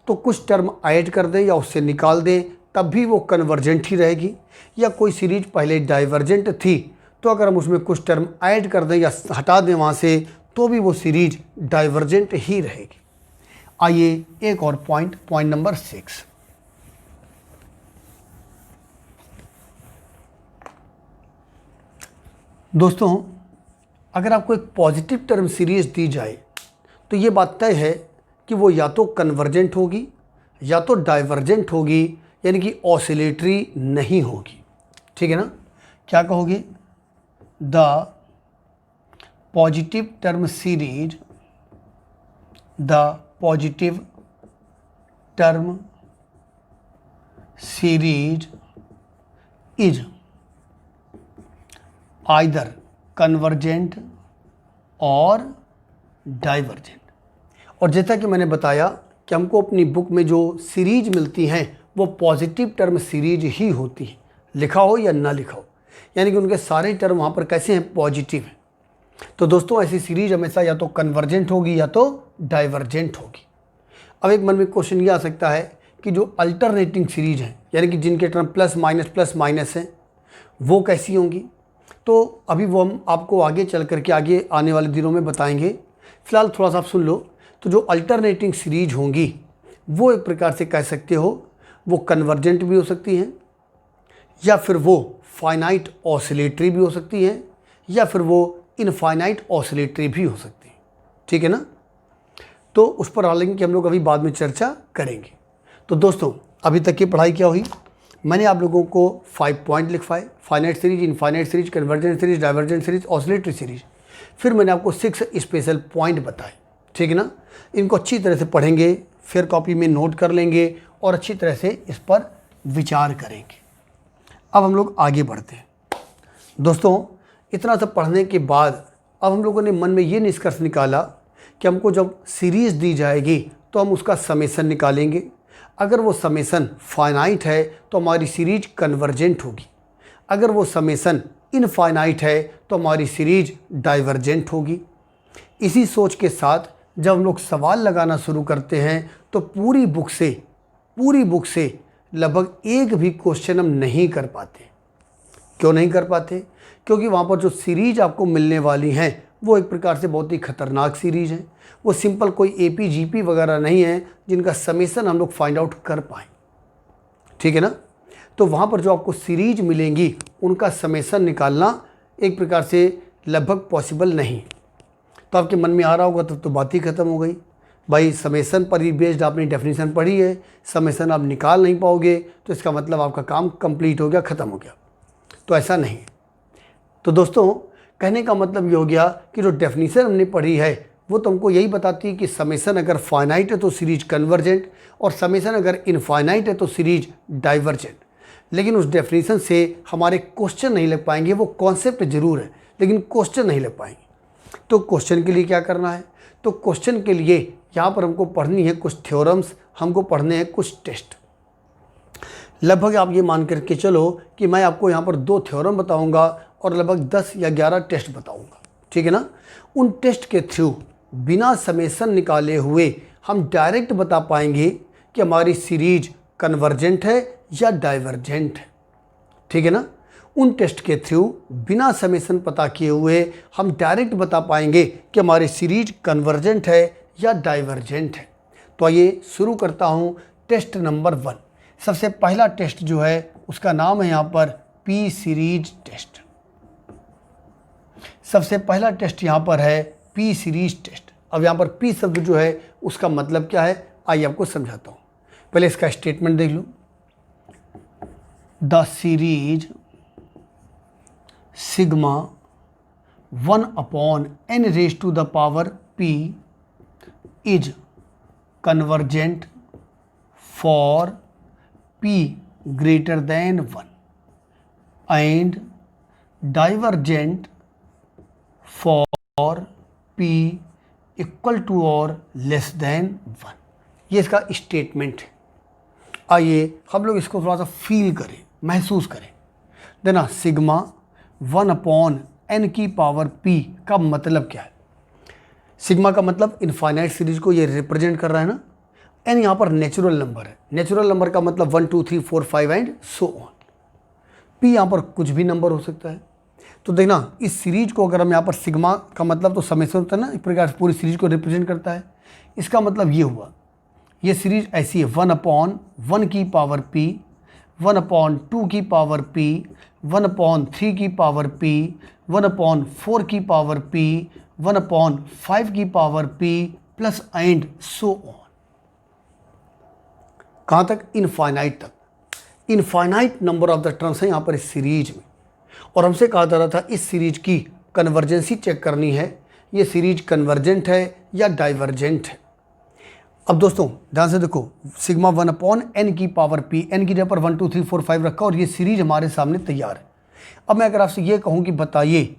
तो कुछ टर्म ऐड कर दें या उससे निकाल दें, तब भी वो कन्वर्जेंट ही रहेगी, या कोई सीरीज पहले डाइवर्जेंट थी तो अगर हम उसमें कुछ टर्म ऐड कर दें या हटा दें वहाँ से तो भी वो सीरीज डाइवर्जेंट ही रहेगी। आइए एक और पॉइंट नंबर 6। दोस्तों अगर आपको एक पॉजिटिव टर्म सीरीज दी जाए तो ये बात तय है कि वो या तो कन्वर्जेंट होगी या तो डाइवर्जेंट होगी, यानी कि ऑसिलेटरी नहीं होगी। ठीक है ना? क्या कहोगे? The positive term series, the positive term series is either convergent और डाइवर्जेंट। और जैसा कि मैंने बताया कि हमको अपनी बुक में जो सीरीज मिलती हैं वो पॉजिटिव टर्म सीरीज ही होती है, लिखा हो या ना लिखा हो, यानी कि उनके सारे टर्म वहाँ पर कैसे हैं? पॉजिटिव हैं। तो दोस्तों ऐसी सीरीज हमेशा या तो कन्वर्जेंट होगी या तो डाइवर्जेंट होगी। अब एक मन में क्वेश्चन ये आ सकता है कि जो अल्टरनेटिंग सीरीज हैं, यानी कि जिनके टर्म प्लस माइनस हैं, वो कैसी होंगी? तो अभी वो हम आपको आगे चल करके आगे आने वाले दिनों में बताएंगे। फिलहाल थोड़ा सा आप सुन लो। तो जो अल्टरनेटिंग सीरीज होंगी वो एक प्रकार से कह सकते हो वो कन्वर्जेंट भी हो सकती हैं, या फिर वो फाइनाइट ऑसिलेटरी भी हो सकती हैं, या फिर वो इनफाइनाइट ऑसिलेटरी भी हो सकती हैं। ठीक है ना। तो उस पर हालांकि कि हम लोग अभी बाद में चर्चा करेंगे। तो दोस्तों अभी तक की पढ़ाई क्या हुई, मैंने आप लोगों को 5 पॉइंट लिखवाए, finite series, infinite series, convergent series, divergent series, oscillatory series. फिर मैंने आपको 6 स्पेशल पॉइंट बताए। ठीक है ना। इनको अच्छी तरह से पढ़ेंगे, फिर कॉपी में नोट कर लेंगे और अच्छी तरह से इस पर विचार करेंगे। अब हम लोग आगे बढ़ते हैं। दोस्तों इतना सब पढ़ने के बाद अब हम लोगों ने मन में ये निष्कर्ष निकाला कि हमको जब सीरीज़ दी जाएगी तो हम उसका समेसन निकालेंगे। अगर वो समेसन फाइनाइट है तो हमारी सीरीज कन्वर्जेंट होगी, अगर वो समेसन इनफाइनाइट है तो हमारी सीरीज डाइवर्जेंट होगी। इसी सोच के साथ जब हम लोग सवाल लगाना शुरू करते हैं तो पूरी बुक से लगभग एक भी क्वेश्चन हम नहीं कर पाते। क्यों नहीं कर पाते? क्योंकि वहाँ पर जो सीरीज आपको मिलने वाली हैं वो एक प्रकार से बहुत ही खतरनाक सीरीज है। वो सिंपल कोई एपी जीपी वगैरह नहीं है जिनका समेसन हम लोग फाइंड आउट कर पाएँ। ठीक है ना। तो वहाँ पर जो आपको सीरीज मिलेंगी उनका समेसन निकालना एक प्रकार से लगभग पॉसिबल नहीं। तो आपके मन में आ रहा होगा तब तो बात ही ख़त्म हो गई भाई, समेसन पर ही बेस्ड आपने डेफिनेशन पढ़ी है, समेसन आप निकाल नहीं पाओगे तो इसका मतलब आपका काम कंप्लीट हो गया, ख़त्म हो गया। तो ऐसा नहीं। तो दोस्तों कहने का मतलब ये हो गया कि जो डेफिनेशन हमने पढ़ी है वो तुमको यही बताती है कि समेसन अगर फाइनाइट है तो सीरीज कन्वर्जेंट, और समेसन अगर इनफाइनाइट है तो सीरीज डाइवर्जेंट। लेकिन उस डेफिनेशन से हमारे क्वेश्चन नहीं लग पाएंगे। वो कॉन्सेप्ट जरूर है लेकिन क्वेश्चन नहीं लग पाएंगे। तो क्वेश्चन के लिए क्या करना है? तो क्वेश्चन के लिए यहाँ पर हमको पढ़नी है कुछ थ्योरम्स, हमको पढ़ने हैं कुछ टेस्ट। लगभग आप ये मान करके चलो कि मैं आपको यहाँ पर 2 थ्योरम बताऊँगा और लगभग 10 या 11 टेस्ट बताऊँगा। ठीक है ना। उन टेस्ट के थ्रू बिना समेसन निकाले हुए हम डायरेक्ट बता पाएंगे कि हमारी सीरीज कन्वर्जेंट है या डाइवर्जेंट है। ठीक है ना। उन टेस्ट के थ्रू बिना समेसन पता किए हुए हम डायरेक्ट बता पाएंगे कि हमारी सीरीज कन्वर्जेंट है या डाइवर्जेंट है। तो आइए शुरू करता हूँ टेस्ट नंबर 1। सबसे पहला टेस्ट जो है उसका नाम है यहाँ पर पी सीरीज टेस्ट। सबसे पहला टेस्ट यहाँ पर है पी सीरीज टेस्ट। अब यहाँ पर पी शब्द जो है उसका मतलब क्या है आइए आपको समझाता हूँ। पहले इसका स्टेटमेंट देख लो। The series sigma 1/n raised to the power p is convergent for p greater than 1 and divergent for p equal to और लेस देन 1। ये इसका स्टेटमेंट है। आइए हम लोग इसको थोड़ा सा फील करें, महसूस करें। देना सिग्मा 1/n की पावर p का मतलब क्या है? सिग्मा का मतलब इनफाइनाइट सीरीज को ये रिप्रेजेंट कर रहा है ना। n यहाँ पर नेचुरल नंबर है। नेचुरल नंबर का मतलब 1 2 3 4 5 एंड सो ऑन। p यहाँ पर कुछ भी नंबर हो सकता है। तो देखना इस सीरीज को अगर हम यहाँ पर सिग्मा का मतलब तो समेसन होता है ना, एक प्रकार से पूरी सीरीज को रिप्रेजेंट करता है। इसका मतलब ये हुआ ये सीरीज ऐसी है 1/1 की पावर p, 1/2 की पावर p, 1/3 की पावर p, 1/4 की पावर p, 1/5 की power p plus and so on. कहाँ तक? इनफाइनाइट तक। Infinite number of the terms है यहाँ पर इस सीरीज में। और हमसे कहा जा रहा था इस सीरीज की कन्वर्जेंसी चेक करनी है, ये सीरीज कन्वर्जेंट है या डाइवर्जेंट है। अब दोस्तों ध्यान से देखो, सिग्मा 1/n की पावर p, n की जगह पर 1 2 3 4 5 रखा और ये सीरीज हमारे सामने तैयार है। अब मैं अगर आपसे ये कहूँ कि बताइए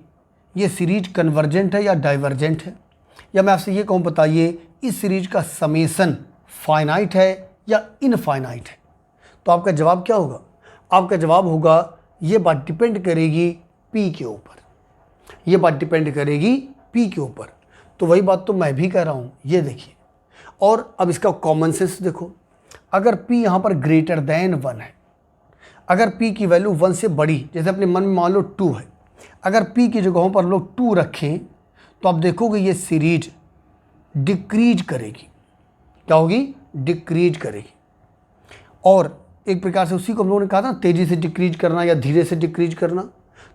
ये सीरीज कन्वर्जेंट है या डाइवर्जेंट है, या मैं आपसे ये कहूँ बताइए इस सीरीज का समेसन फाइनाइट है या इनफाइनाइट है, तो आपका जवाब क्या होगा? आपका जवाब होगा ये बात डिपेंड करेगी p के ऊपर। ये बात डिपेंड करेगी p के ऊपर। तो वही बात तो मैं भी कह रहा हूँ। ये देखिए, और अब इसका कॉमन सेंस देखो। अगर p यहाँ पर ग्रेटर देन 1 है, अगर p की वैल्यू 1 से बड़ी, जैसे अपने मन में मान लो 2 है, अगर p की जगहों पर लोग 2 रखें तो आप देखोगे ये सीरीज डिक्रीज करेगी। क्या होगी, डिक्रीज करेगी। और एक प्रकार से उसी को हम लोगों ने कहा था तेज़ी से डिक्रीज करना या धीरे से डिक्रीज करना,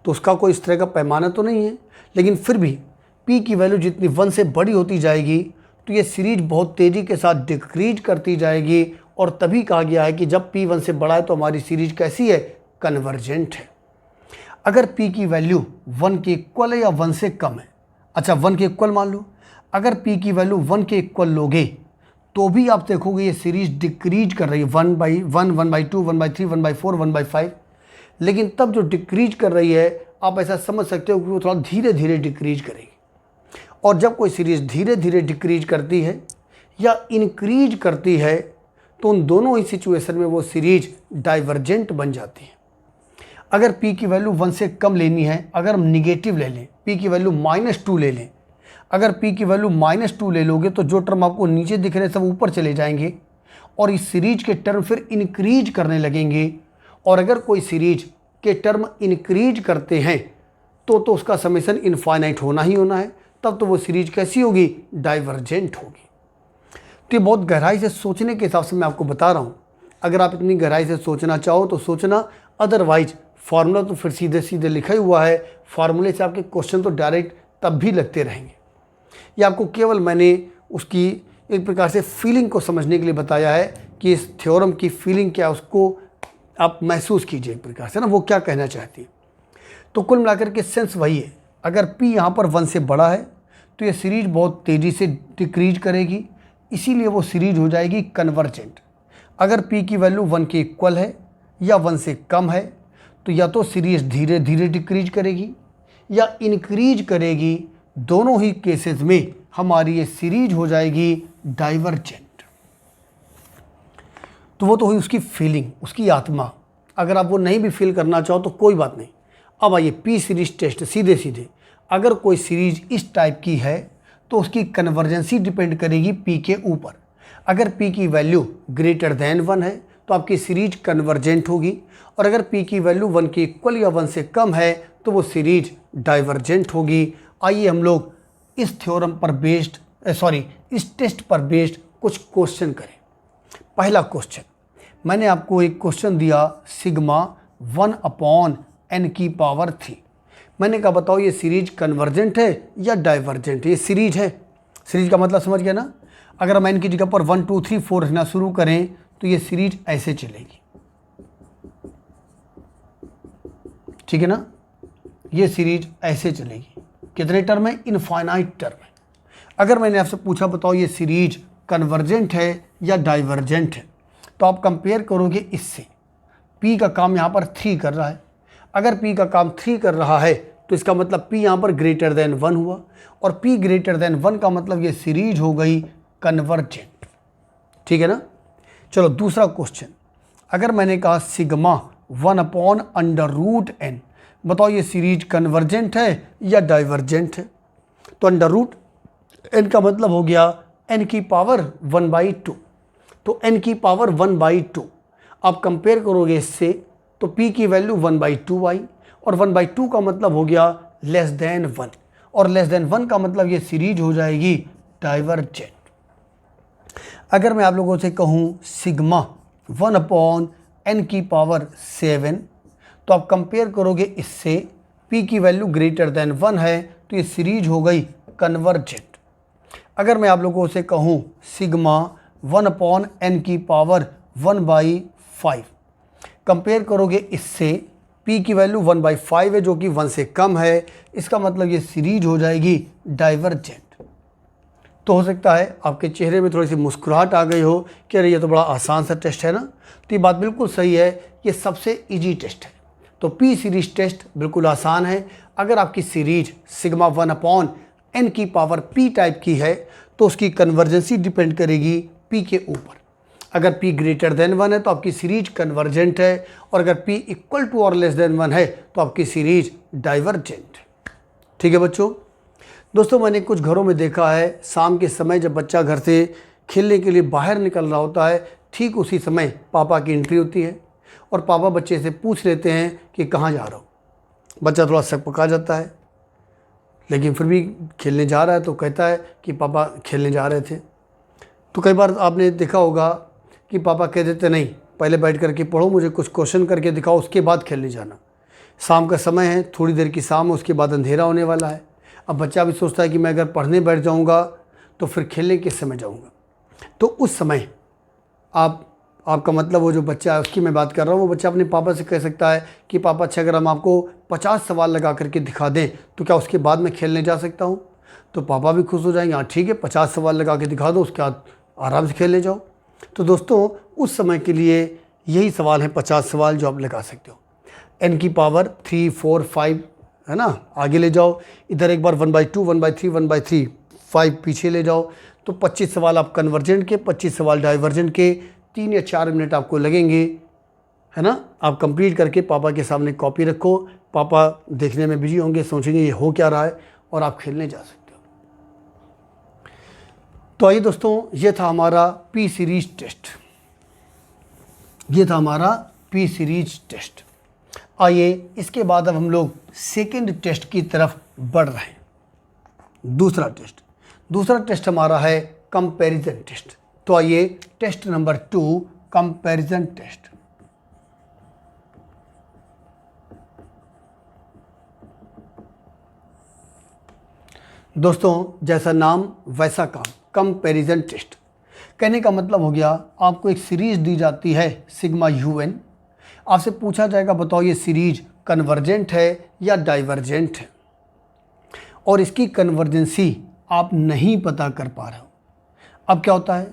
तो उसका कोई इस तरह का पैमाना तो नहीं है, लेकिन फिर भी पी की वैल्यू जितनी 1 से बड़ी होती जाएगी तो ये सीरीज बहुत तेज़ी के साथ डिक्रीज करती जाएगी। और तभी कहा गया है कि जब पी 1 से बड़ा है तो हमारी सीरीज कैसी है, कन्वर्जेंट है। अगर पी की वैल्यू 1 के इक्वल है या 1 से कम है, अच्छा 1 के इक्वल मान लो, अगर पी की वैल्यू 1 के इक्वल लोगे तो भी आप देखोगे ये सीरीज डिक्रीज कर रही है 1/1, 1/2, 1/3, 1/4, 1/5। लेकिन तब जो डिक्रीज कर रही है आप ऐसा समझ सकते हो कि वो थोड़ा धीरे धीरे डिक्रीज करेगी। और जब कोई सीरीज धीरे धीरे डिक्रीज करती है या इंक्रीज करती है तो उन दोनों ही सिचुएशन में वो सीरीज डाइवर्जेंट बन जाती है। अगर p की वैल्यू 1 से कम लेनी है, अगर हम निगेटिव ले लें, p की वैल्यू -2 ले लें, अगर p की वैल्यू -2 ले लोगे तो जो टर्म आपको नीचे दिख रहे हैं सब ऊपर चले जाएंगे और इस सीरीज के टर्म फिर इंक्रीज करने लगेंगे। और अगर कोई सीरीज के टर्म इंक्रीज करते हैं तो उसका समेशन इनफाइनाइट होना ही होना है, तब तो वो सीरीज कैसी होगी, डाइवर्जेंट होगी। तो ये बहुत गहराई से सोचने के हिसाब से मैं आपको बता रहा हूँ। अगर आप इतनी गहराई से सोचना चाहो तो सोचना, अदरवाइज फार्मूला तो फिर सीधे सीधे लिखा ही हुआ है, फार्मूले से आपके क्वेश्चन तो डायरेक्ट तब भी लगते रहेंगे। ये आपको केवल मैंने उसकी एक प्रकार से फीलिंग को समझने के लिए बताया है कि इस थ्योरम की फीलिंग क्या है, उसको आप महसूस कीजिए एक प्रकार से ना, वो क्या कहना चाहती है। तो कुल मिलाकर के सेंस वही है, अगर p यहाँ पर 1 से बड़ा है तो ये सीरीज बहुत तेज़ी से डिक्रीज करेगी, इसीलिए वो सीरीज हो जाएगी कन्वर्जेंट। अगर p की वैल्यू 1 के इक्वल है या 1 से कम है तो या तो सीरीज धीरे धीरे डिक्रीज करेगी या इंक्रीज करेगी, दोनों ही केसेस में हमारी ये सीरीज हो जाएगी डाइवर्जेंट। तो वो तो हुई उसकी फीलिंग, उसकी आत्मा। अगर आप वो नहीं भी फील करना चाहो तो कोई बात नहीं। अब आइए पी सीरीज टेस्ट, सीधे सीधे अगर कोई सीरीज इस टाइप की है तो उसकी कन्वर्जेंसी डिपेंड करेगी पी के ऊपर। अगर पी की वैल्यू ग्रेटर देन 1 है तो आपकी सीरीज कन्वर्जेंट होगी, और अगर पी की वैल्यू 1 के इक्वल या 1 से कम है तो वो सीरीज डाइवर्जेंट होगी। आइए हम लोग इस थ्योरम पर बेस्ड इस टेस्ट पर बेस्ड कुछ क्वेश्चन करें। पहला क्वेश्चन, मैंने आपको एक क्वेश्चन दिया सिग्मा 1/n3। मैंने कहा बताओ ये सीरीज कन्वर्जेंट है या डाइवर्जेंट है। ये सीरीज है, सीरीज का मतलब समझ गया ना। अगर हम n की जगह पर 1 2 3 4 रखना शुरू करें तो ये सीरीज ऐसे चलेगी, ठीक है ना। ये सीरीज ऐसे चलेगी, कितने टर्म है, इनफाइनाइट टर्म है। अगर मैंने आपसे पूछा बताओ ये सीरीज कन्वर्जेंट है या डाइवर्जेंट है, तो आप कंपेयर करोगे इससे। p का काम यहाँ पर 3 कर रहा है, अगर p का काम 3 कर रहा है तो इसका मतलब p यहाँ पर ग्रेटर देन 1 हुआ, और p ग्रेटर देन 1 का मतलब ये सीरीज हो गई कन्वर्जेंट, ठीक है ना। चलो दूसरा क्वेश्चन, अगर मैंने कहा सिग्मा 1/√n, बताओ ये सीरीज कन्वर्जेंट है या डाइवर्जेंट है। तो √n का मतलब हो गया n की पावर 1/2, तो n की पावर 1/2 आप कंपेयर करोगे इससे तो p की वैल्यू 1/2 आई, और 1/2 का मतलब हो गया लेस देन 1, और लेस देन 1 का मतलब ये सीरीज हो जाएगी डाइवर्जेंट। अगर मैं आप लोगों से कहूँ सिग्मा 1/n⁷, तो आप कंपेयर करोगे इससे, p की वैल्यू ग्रेटर देन 1 है तो ये सीरीज हो गई कन्वर्जेंट। अगर मैं आप लोगों से कहूँ सिग्मा 1/n⁵, कंपेयर करोगे इससे, p की वैल्यू 1/5 है जो कि 1 से कम है, इसका मतलब ये सीरीज हो जाएगी डाइवर्जेंट। तो हो सकता है आपके चेहरे में थोड़ी सी मुस्कुराहट आ गई हो कि अरे ये तो बड़ा आसान सा टेस्ट है ना। तो ये बात बिल्कुल सही है, ये सबसे इजी टेस्ट है। तो पी सीरीज टेस्ट बिल्कुल आसान है। अगर आपकी सीरीज सिग्मा 1/n⁵ टाइप की है तो उसकी कन्वर्जेंसी डिपेंड करेगी p के ऊपर। अगर p ग्रेटर देन 1 है तो आपकी सीरीज कन्वर्जेंट है, और अगर p इक्वल टू और लेस देन 1 है तो आपकी सीरीज डाइवर्जेंट है, ठीक है बच्चों। दोस्तों मैंने कुछ घरों में देखा है, शाम के समय जब बच्चा घर से खेलने के लिए बाहर निकल रहा होता है, ठीक उसी समय पापा की एंट्री होती है और पापा बच्चे से पूछ लेते हैं कि कहाँ जा रहा हो। बच्चा थोड़ा सकपका जाता है, लेकिन फिर भी खेलने जा रहा है तो कहता है कि पापा खेलने जा रहे थे। तो कई बार आपने देखा होगा कि पापा कह देते नहीं, पहले बैठ करके पढ़ो, मुझे कुछ क्वेश्चन करके दिखाओ, उसके बाद खेलने जाना। शाम का समय है, थोड़ी देर की शाम है, उसके बाद अंधेरा होने वाला है। अब बच्चा भी सोचता है कि मैं अगर पढ़ने बैठ जाऊंगा तो फिर खेलने किस समय जाऊंगा। तो उस समय आपका मतलब वो जो बच्चा है उसकी मैं बात कर रहा हूँ, वो बच्चा अपने पापा से कह सकता है कि पापा अच्छा अगर हम आपको 50 सवाल लगा करके दिखा दें तो क्या उसके बाद मैं खेलने जा सकता हूँ। तो पापा भी खुश हो जाएंगे, हाँ ठीक है 50 सवाल लगा के दिखा दो, उसके बाद आराम से खेलने जाओ। तो दोस्तों उस समय के लिए यही सवाल हैं 50 सवाल जो आप लगा सकते हो। n की पावर 3, 4, 5 है ना, आगे ले जाओ, इधर एक बार 1/2, 1/3, 1/3, 5 पीछे ले जाओ। तो 25 सवाल आप कन्वर्जेंट के, 25 सवाल डाइवर्जेंट के, 3 या 4 मिनट आपको लगेंगे, है ना। आप कंप्लीट करके पापा के सामने कॉपी रखो, पापा देखने में बिजी होंगे, सोचेंगे ये हो क्या रहा है, और आप खेलने जा सकते हो। तो आइए दोस्तों, ये था हमारा पी सीरीज टेस्ट, ये था हमारा पी सीरीज टेस्ट। आइए इसके बाद अब हम लोग सेकेंड टेस्ट की तरफ बढ़ रहे हैं। दूसरा टेस्ट हमारा है कंपैरिजन टेस्ट। तो आइए टेस्ट नंबर 2, कंपैरिजन टेस्ट। दोस्तों जैसा नाम वैसा काम, कंपैरिजन टेस्ट। कहने का मतलब हो गया आपको एक सीरीज दी जाती है सिग्मा UN, आपसे पूछा जाएगा बताओ ये सीरीज कन्वर्जेंट है या डाइवर्जेंट है, और इसकी कन्वर्जेंसी आप नहीं पता कर पा रहे हो। अब क्या होता है,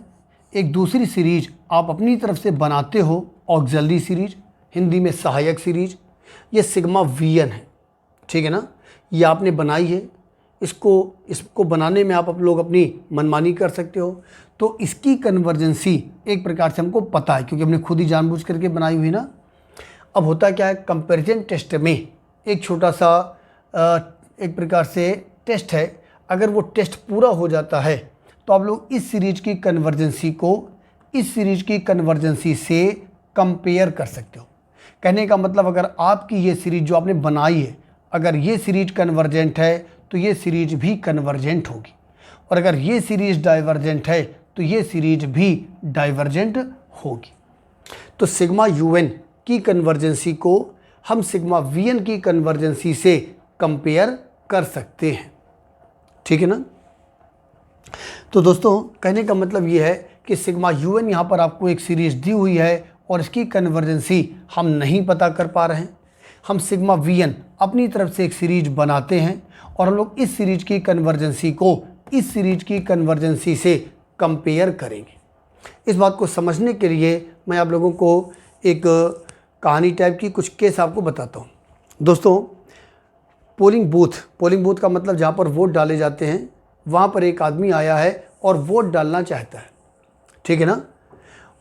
एक दूसरी सीरीज आप अपनी तरफ से बनाते हो, ऑक्सिलरी सीरीज, हिंदी में सहायक सीरीज, ये सिग्मा VN है, ठीक है ना। ये आपने बनाई है, इसको बनाने में आप लोग अपनी मनमानी कर सकते हो। तो इसकी कन्वर्जेंसी एक प्रकार से हमको पता है क्योंकि हमने खुद ही जानबूझ करके बनाई हुई ना। अब होता क्या है, कंपैरिजन टेस्ट में एक छोटा सा एक प्रकार से टेस्ट है, अगर वो टेस्ट पूरा हो जाता है तो आप लोग इस सीरीज की कन्वर्जेंसी को इस सीरीज की कन्वर्जेंसी से कंपेयर कर सकते हो। कहने का मतलब अगर आपकी ये सीरीज जो आपने बनाई है, अगर ये सीरीज कन्वर्जेंट है तो ये सीरीज भी कन्वर्जेंट होगी, और अगर ये सीरीज डाइवर्जेंट है तो ये सीरीज भी डाइवर्जेंट होगी। तो सिग्मा UN की कन्वर्जेंसी को हम सिग्मा VN की कन्वर्जेंसी से कंपेयर कर सकते हैं, ठीक है ना। तो दोस्तों कहने का मतलब ये है कि सिग्मा UN यहाँ पर आपको एक सीरीज दी हुई है और इसकी कन्वर्जेंसी हम नहीं पता कर पा रहे हैं। हम सिग्मा VN अपनी तरफ से एक सीरीज बनाते हैं और हम लोग इस सीरीज की कन्वर्जेंसी को इस सीरीज की कन्वर्जेंसी से कंपेयर करेंगे। इस बात को समझने के लिए मैं आप लोगों को एक कहानी टाइप की कुछ केस आपको बताता हूँ। दोस्तों पोलिंग बूथ का मतलब जहाँ पर वोट डाले जाते हैं, वहाँ पर एक आदमी आया है और वोट डालना चाहता है, ठीक है ना।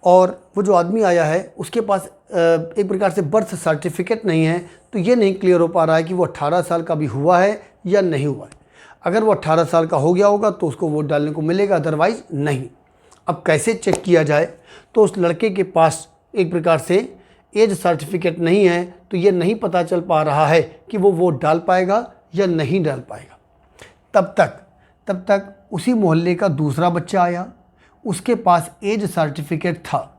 और वो जो आदमी आया है उसके पास एक प्रकार से बर्थ सर्टिफिकेट नहीं है, तो ये नहीं क्लियर हो पा रहा है कि वो 18 साल का भी हुआ है या नहीं हुआ है। अगर वो 18 साल का हो गया होगा तो उसको वोट डालने को मिलेगा, अदरवाइज नहीं। अब कैसे चेक किया जाए, तो उस लड़के के पास एक प्रकार से एज सर्टिफिकेट नहीं है, तो ये नहीं पता चल पा रहा है कि वो वोट डाल पाएगा या नहीं डाल पाएगा। तब तक उसी मोहल्ले का दूसरा बच्चा आया, उसके पास एज सर्टिफिकेट था।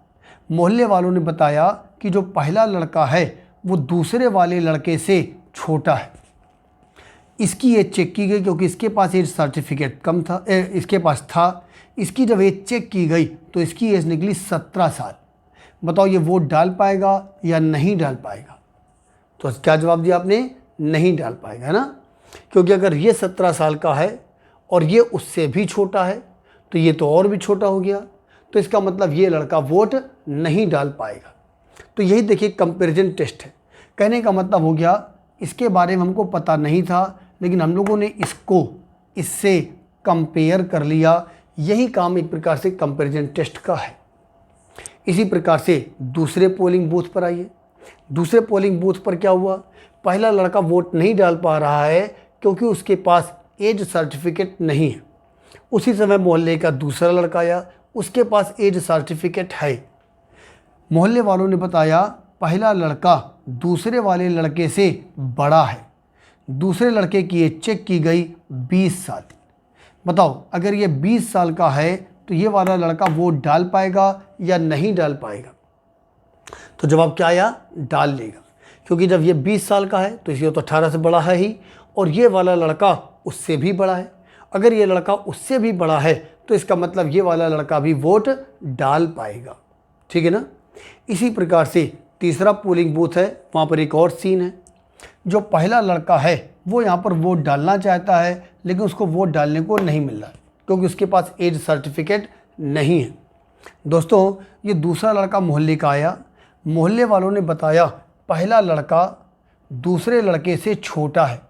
मोहल्ले वालों ने बताया कि जो पहला लड़का है वो दूसरे वाले लड़के से छोटा है। इसकी एज चेक की गई क्योंकि इसके पास एज सर्टिफिकेट कम था, इसके पास था। इसकी जब एज चेक की गई तो इसकी एज निकली 17 साल। बताओ ये वोट डाल पाएगा या नहीं डाल पाएगा। तो क्या जवाब दिया आपने, नहीं डाल पाएगा, है ना। क्योंकि अगर ये 17 साल का है और ये उससे भी छोटा है तो ये तो और भी छोटा हो गया, तो इसका मतलब ये लड़का वोट नहीं डाल पाएगा। तो यही देखिए कंपैरिजन टेस्ट है। कहने का मतलब हो गया इसके बारे में हमको पता नहीं था, लेकिन हम लोगों ने इसको इससे कंपेयर कर लिया। यही काम एक प्रकार से कंपैरिजन टेस्ट का है। इसी प्रकार से दूसरे पोलिंग बूथ पर आइए। दूसरे पोलिंग बूथ पर क्या हुआ, पहला लड़का वोट नहीं डाल पा रहा है क्योंकि उसके पास एज सर्टिफिकेट नहीं है। उसी समय मोहल्ले का दूसरा लड़का आया, उसके पास एज सर्टिफिकेट है। मोहल्ले वालों ने बताया पहला लड़का दूसरे वाले लड़के से बड़ा है। दूसरे लड़के की एज चेक की गई 20 साल। बताओ अगर ये 20 साल का है तो ये वाला लड़का वोट डाल पाएगा या नहीं डाल पाएगा? तो जवाब क्या आया? डाल लेगा, क्योंकि जब ये 20 साल का है तो इसे तो 18 से बड़ा है ही, और ये वाला लड़का उससे भी बड़ा है। अगर ये लड़का उससे भी बड़ा है तो इसका मतलब ये वाला लड़का भी वोट डाल पाएगा। ठीक है ना। इसी प्रकार से तीसरा पोलिंग बूथ है, वहाँ पर एक और सीन है। जो पहला लड़का है वो यहाँ पर वोट डालना चाहता है, लेकिन उसको वोट डालने को नहीं मिल रहा है क्योंकि उसके पास एज सर्टिफिकेट नहीं है। दोस्तों, ये दूसरा लड़का मोहल्ले का आया। मोहल्ले वालों ने बताया पहला लड़का दूसरे लड़के से छोटा है।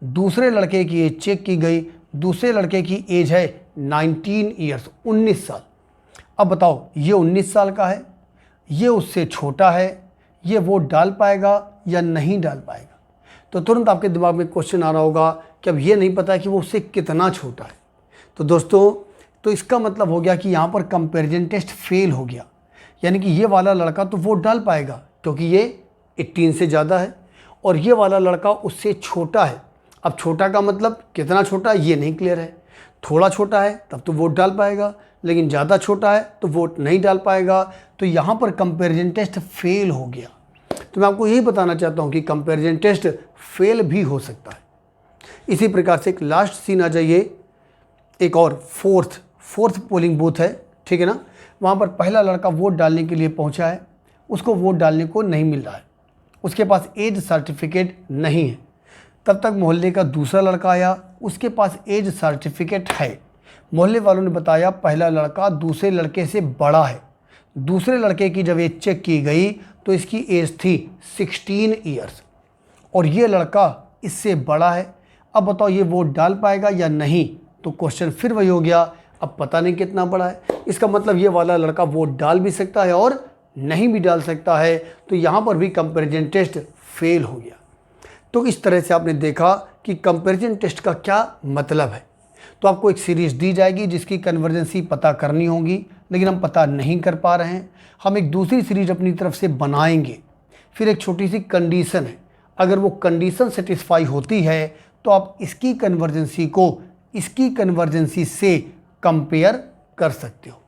दूसरे लड़के की एज चेक की गई, दूसरे लड़के की एज है 19 ईयर्स, 19 साल। अब बताओ, ये 19 साल का है, ये उससे छोटा है, ये वोट डाल पाएगा या नहीं डाल पाएगा? तो तुरंत आपके दिमाग में क्वेश्चन आ रहा होगा कि अब ये नहीं पता कि वो उससे कितना छोटा है। तो दोस्तों, तो इसका मतलब हो गया कि यहाँ पर कंपैरिजन टेस्ट फेल हो गया, यानी कि ये वाला लड़का तो वोट डाल पाएगा क्योंकि ये 18 से ज़्यादा है, और ये वाला लड़का उससे छोटा है। अब छोटा का मतलब कितना छोटा ये नहीं क्लियर है। थोड़ा छोटा है तब तो वोट डाल पाएगा, लेकिन ज़्यादा छोटा है तो वोट नहीं डाल पाएगा। तो यहाँ पर कंपैरिजन टेस्ट फेल हो गया। तो मैं आपको यही बताना चाहता हूँ कि कंपैरिजन टेस्ट फेल भी हो सकता है। इसी प्रकार से एक लास्ट सीन आ जाइए, एक और फोर्थ पोलिंग बूथ है। ठीक है ना। वहाँ पर पहला लड़का वोट डालने के लिए पहुँचा है, उसको वोट डालने को नहीं मिल रहा है, उसके पास एज सर्टिफिकेट नहीं है। तब तक मोहल्ले का दूसरा लड़का आया, उसके पास एज सर्टिफिकेट है। मोहल्ले वालों ने बताया पहला लड़का दूसरे लड़के से बड़ा है। दूसरे लड़के की जब एज चेक की गई तो इसकी एज थी 16 ईयर्स, और ये लड़का इससे बड़ा है। अब बताओ ये वोट डाल पाएगा या नहीं? तो क्वेश्चन फिर वही हो गया, अब पता नहीं कितना बड़ा है। इसका मतलब ये वाला लड़का वोट डाल भी सकता है और नहीं भी डाल सकता है। तो यहाँ पर भी कंपैरिजन टेस्ट फेल हो गया। तो इस तरह से आपने देखा कि कंपैरिजन टेस्ट का क्या मतलब है। तो आपको एक सीरीज़ दी जाएगी जिसकी कन्वर्जेंसी पता करनी होगी, लेकिन हम पता नहीं कर पा रहे हैं। हम एक दूसरी सीरीज अपनी तरफ से बनाएंगे। फिर एक छोटी सी कंडीशन है, अगर वो कंडीशन सेटिस्फाई होती है तो आप इसकी कन्वर्जेंसी को इसकी कन्वर्जेंसी से कंपेयर कर सकते हो।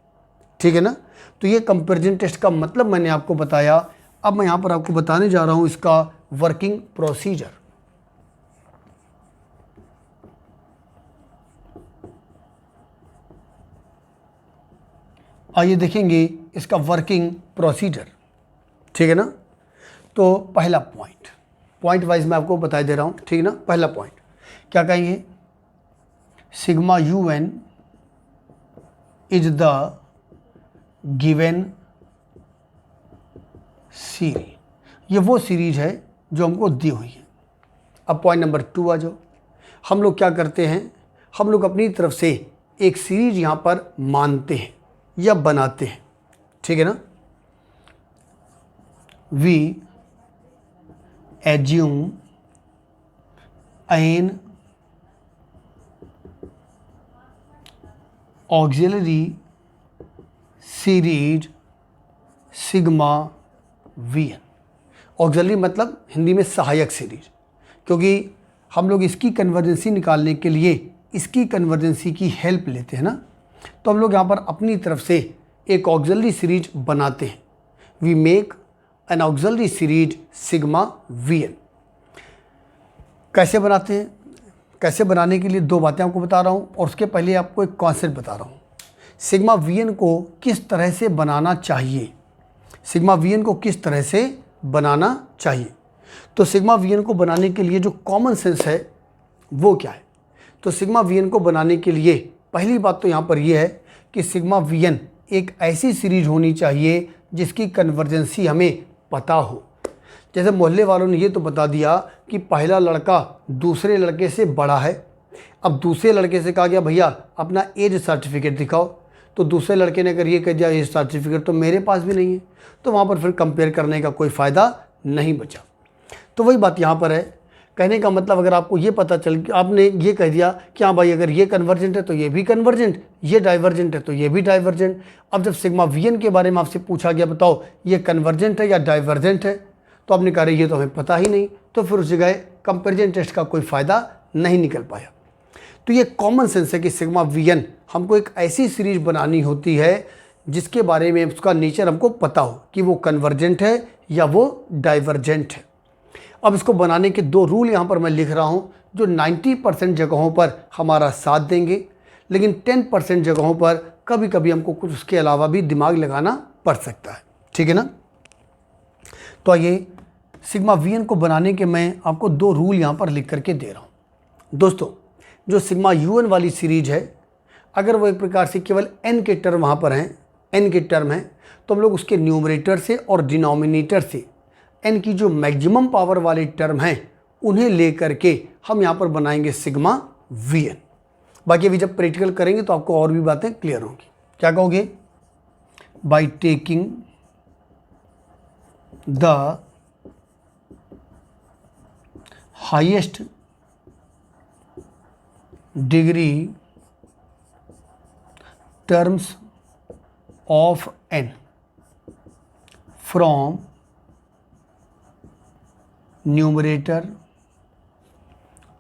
ठीक है ना। तो ये कंपैरिजन टेस्ट का मतलब मैंने आपको बताया। अब मैं यहाँ पर आपको बताने जा रहा हूँ इसका वर्किंग प्रोसीजर। आइए देखेंगे इसका वर्किंग प्रोसीजर। ठीक है ना। तो पहला पॉइंट वाइज मैं आपको बता दे रहा हूँ। ठीक है ना। पहला पॉइंट क्या कहेंगे? Sigma UN is the given series. ये वो सीरीज है जो हमको दी हुई है। अब पॉइंट नंबर 2 आ जाओ। हम लोग क्या करते हैं, हम लोग अपनी तरफ से एक सीरीज यहाँ पर मानते हैं या बनाते हैं। ठीक है ना। We assume an auxiliary series sigma VN। Auxiliary मतलब हिंदी में सहायक सीरीज, क्योंकि हम लोग इसकी कन्वर्जेंसी निकालने के लिए इसकी कन्वर्जेंसी की हेल्प लेते हैं ना। तो हम लोग यहाँ पर अपनी तरफ से एक ऑक्सिलरी सीरीज बनाते हैं। We make an auxiliary series sigma VN। कैसे बनाते हैं? कैसे बनाने के लिए 2 बातें आपको बता रहा हूँ, और उसके पहले आपको एक कॉन्सेप्ट बता रहा हूँ। सिग्मा VN को किस तरह से बनाना चाहिए, सिग्मा VN को किस तरह से बनाना चाहिए। तो सिग्मा VN को बनाने के लिए जो कॉमन सेंस है वो क्या है? तो सिग्मा VN को बनाने के लिए पहली बात तो यहाँ पर यह है कि सिग्मा VN एक ऐसी सीरीज होनी चाहिए जिसकी कन्वर्जेंसी हमें पता हो। जैसे मोहल्ले वालों ने ये तो बता दिया कि पहला लड़का दूसरे लड़के से बड़ा है। अब दूसरे लड़के से कहा गया भैया अपना एज सर्टिफिकेट दिखाओ, तो दूसरे लड़के ने अगर ये कह दिया एज सर्टिफिकेट तो मेरे पास भी नहीं है, तो वहाँ पर फिर कंपेयर करने का कोई फ़ायदा नहीं बचा। तो वही बात यहाँ पर है। कहने का मतलब अगर आपको ये पता चल कि आपने ये कह दिया कि हाँ भाई अगर ये कन्वर्जेंट है तो ये भी कन्वर्जेंट, ये डाइवर्जेंट है तो ये भी डाइवर्जेंट। अब जब सिग्मा VN के बारे में आपसे पूछा गया बताओ ये कन्वर्जेंट है या डाइवर्जेंट है, तो आपने कहा ये तो हमें पता ही नहीं, तो फिर उस जगह कंपैरिजन टेस्ट का कोई फ़ायदा नहीं निकल पाया। तो ये कॉमन सेंस है कि सिग्मा वी एन हमको एक ऐसी सीरीज बनानी होती है जिसके बारे में उसका नेचर हमको पता हो कि वो कन्वर्जेंट है या वो डाइवर्जेंट है। अब इसको बनाने के दो रूल यहाँ पर मैं लिख रहा हूँ जो 90% जगहों पर हमारा साथ देंगे, लेकिन 10% जगहों पर कभी कभी हमको कुछ उसके अलावा भी दिमाग लगाना पड़ सकता है। ठीक है ना। तो आइए सिग्मा वी एन को बनाने के मैं आपको दो रूल यहाँ पर लिख करके दे रहा हूँ। दोस्तों, जो सिग्मा यू एन वाली सीरीज है, अगर वो एक प्रकार से केवल एन के टर्म वहाँ पर हैं, एन के टर्म हैं, तो हम लोग उसके न्यूमरेटर से और डिनोमिनेटर से एन की जो मैक्सिमम पावर वाले टर्म हैं उन्हें ले करके हम यहाँ पर बनाएंगे सिग्मा वी एन। बाकी अभी जब प्रैक्टिकल करेंगे तो आपको और भी बातें क्लियर होंगी। क्या कहोगे? By taking the highest degree terms of N from numerator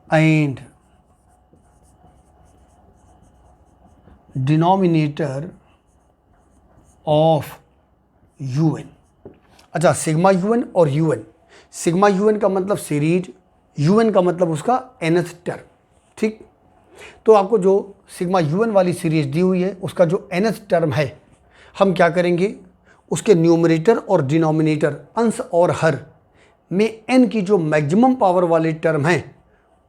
and denominator of un। अच्छा, सिग्मा यूएन और यूएन, सिग्मा यूएन का मतलब सीरीज, यूएन का मतलब उसका nth टर्म। ठीक, तो आपको जो सिग्मा यूएन वाली सीरीज दी हुई है उसका जो nth टर्म है, हम क्या करेंगे, उसके न्यूमरेटर और डिनोमिनेटर अंश और हर में n की जो मैक्सिमम पावर वाले टर्म हैं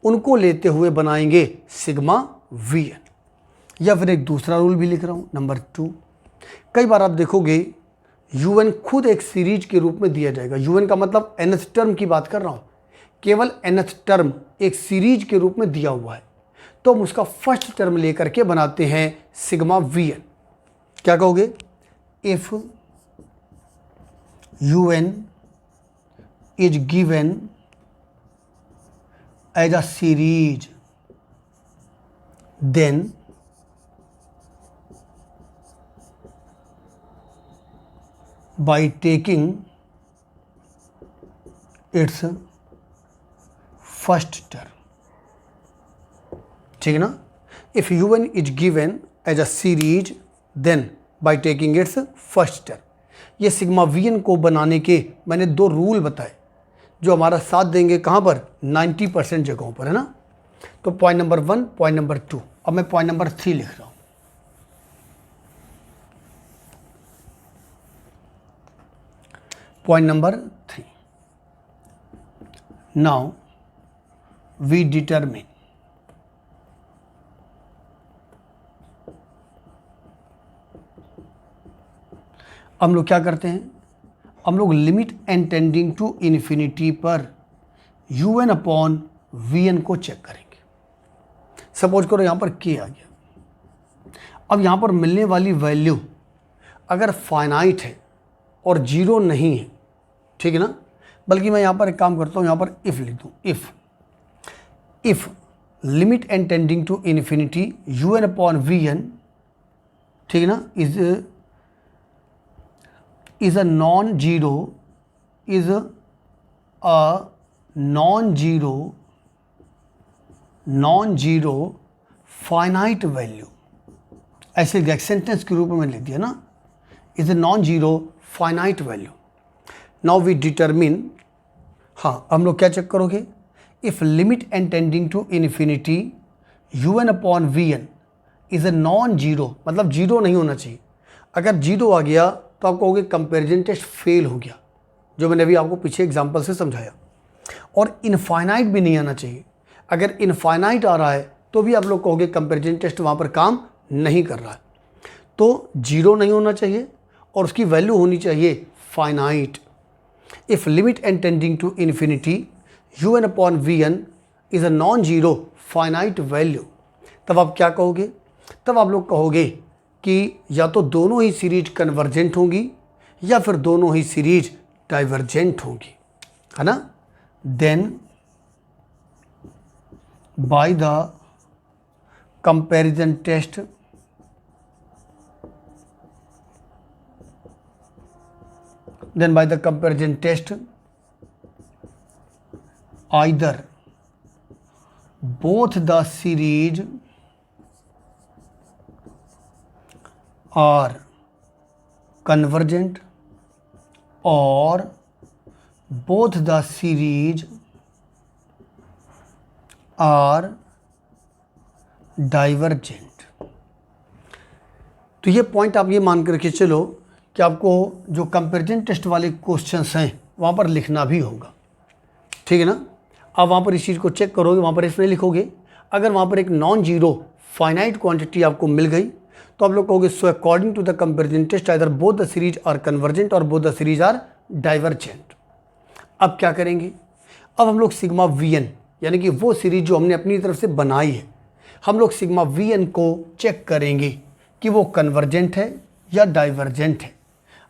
उनको लेते हुए बनाएंगे सिग्मा वी एन। या फिर एक दूसरा रूल भी लिख रहा हूँ, नंबर 2। कई बार आप देखोगे un खुद एक सीरीज के रूप में दिया जाएगा। un का मतलब nth टर्म की बात कर रहा हूँ, केवल nth टर्म एक सीरीज के रूप में दिया हुआ है, तो हम उसका फर्स्ट टर्म लेकर के बनाते हैं सिग्मा वी एन। क्या कहोगे? If un is given as a series, then by taking its first term। ठीक है ना। if un is given as a series, then by taking its first term। ये सिग्मा वी एन को बनाने के मैंने दो रूल बताए जो हमारा साथ देंगे कहाँ पर, 90% जगहों पर, है ना। तो पॉइंट नंबर 1, पॉइंट नंबर 2। अब मैं पॉइंट नंबर 3 लिख रहा हूँ। Point number 3, now we determine हम लोग क्या करते हैं, हम लोग limit N tending to infinity पर u N upon we n को चेक करेंगे। सपोज करो यहाँ पर के आ गया। अब यहाँ पर मिलने वाली वैल्यू अगर फाइनाइट है और जीरो नहीं है, ठीक है ना, बल्कि मैं यहाँ पर एक काम करता हूँ, यहाँ पर इफ़ लिख दूँ, if limit N tending to infinity U N upon we N, ठीक है ना, is a non-zero finite value, ऐसे एग्जैक्ट सेंटेंस के रूप में लिख दिया ना, is a non zero finite value. Now we determine, हाँ हम लोग क्या चेक करोगे, if limit N tending to infinity U N upon we N is a non zero, मतलब जीरो नहीं होना चाहिए। अगर जीरो आ गया तो आप कहोगे कंपैरिजन टेस्ट फेल हो गया, जो मैंने अभी आपको पीछे एग्जांपल से समझाया। और इनफाइनाइट भी नहीं आना चाहिए। अगर इनफाइनाइट आ रहा है तो भी आप लोग कहोगे कंपैरिजन टेस्ट वहाँ पर काम नहीं कर रहा है। तो जीरो नहीं होना चाहिए और उसकी वैल्यू होनी चाहिए finite. If limit N tending to infinity U N upon we N is a non zero finite value, तब आप क्या कहोगे, तब आप लोग कहोगे कि या तो दोनों ही सीरीज कन्वर्जेंट होंगी या फिर दोनों ही सीरीज डाइवर्जेंट होंगी, है ना। Then by the comparison test either both the series are convergent और both the series are divergent. तो ये पॉइंट आप ये मान कर के चलो कि आपको जो कंपैरिजन टेस्ट वाले क्वेश्चंस हैं वहाँ पर लिखना भी होगा, ठीक है ना। आप वहाँ पर इस चीज़ को चेक करोगे, वहाँ पर इसमें लिखोगे। अगर वहाँ पर एक नॉन जीरो फाइनाइट क्वांटिटी आपको मिल गई तो आप लोग कहोगे so according to the comparison test either both the series are convergent और both the series are divergent. अब क्या करेंगे, अब हम लोग सिग्मा वी एन यानी कि वो सीरीज जो हमने अपनी तरफ से बनाई है, हम लोग सिग्मा वी एन को चेक करेंगे कि वो कन्वर्जेंट है या डाइवर्जेंट है।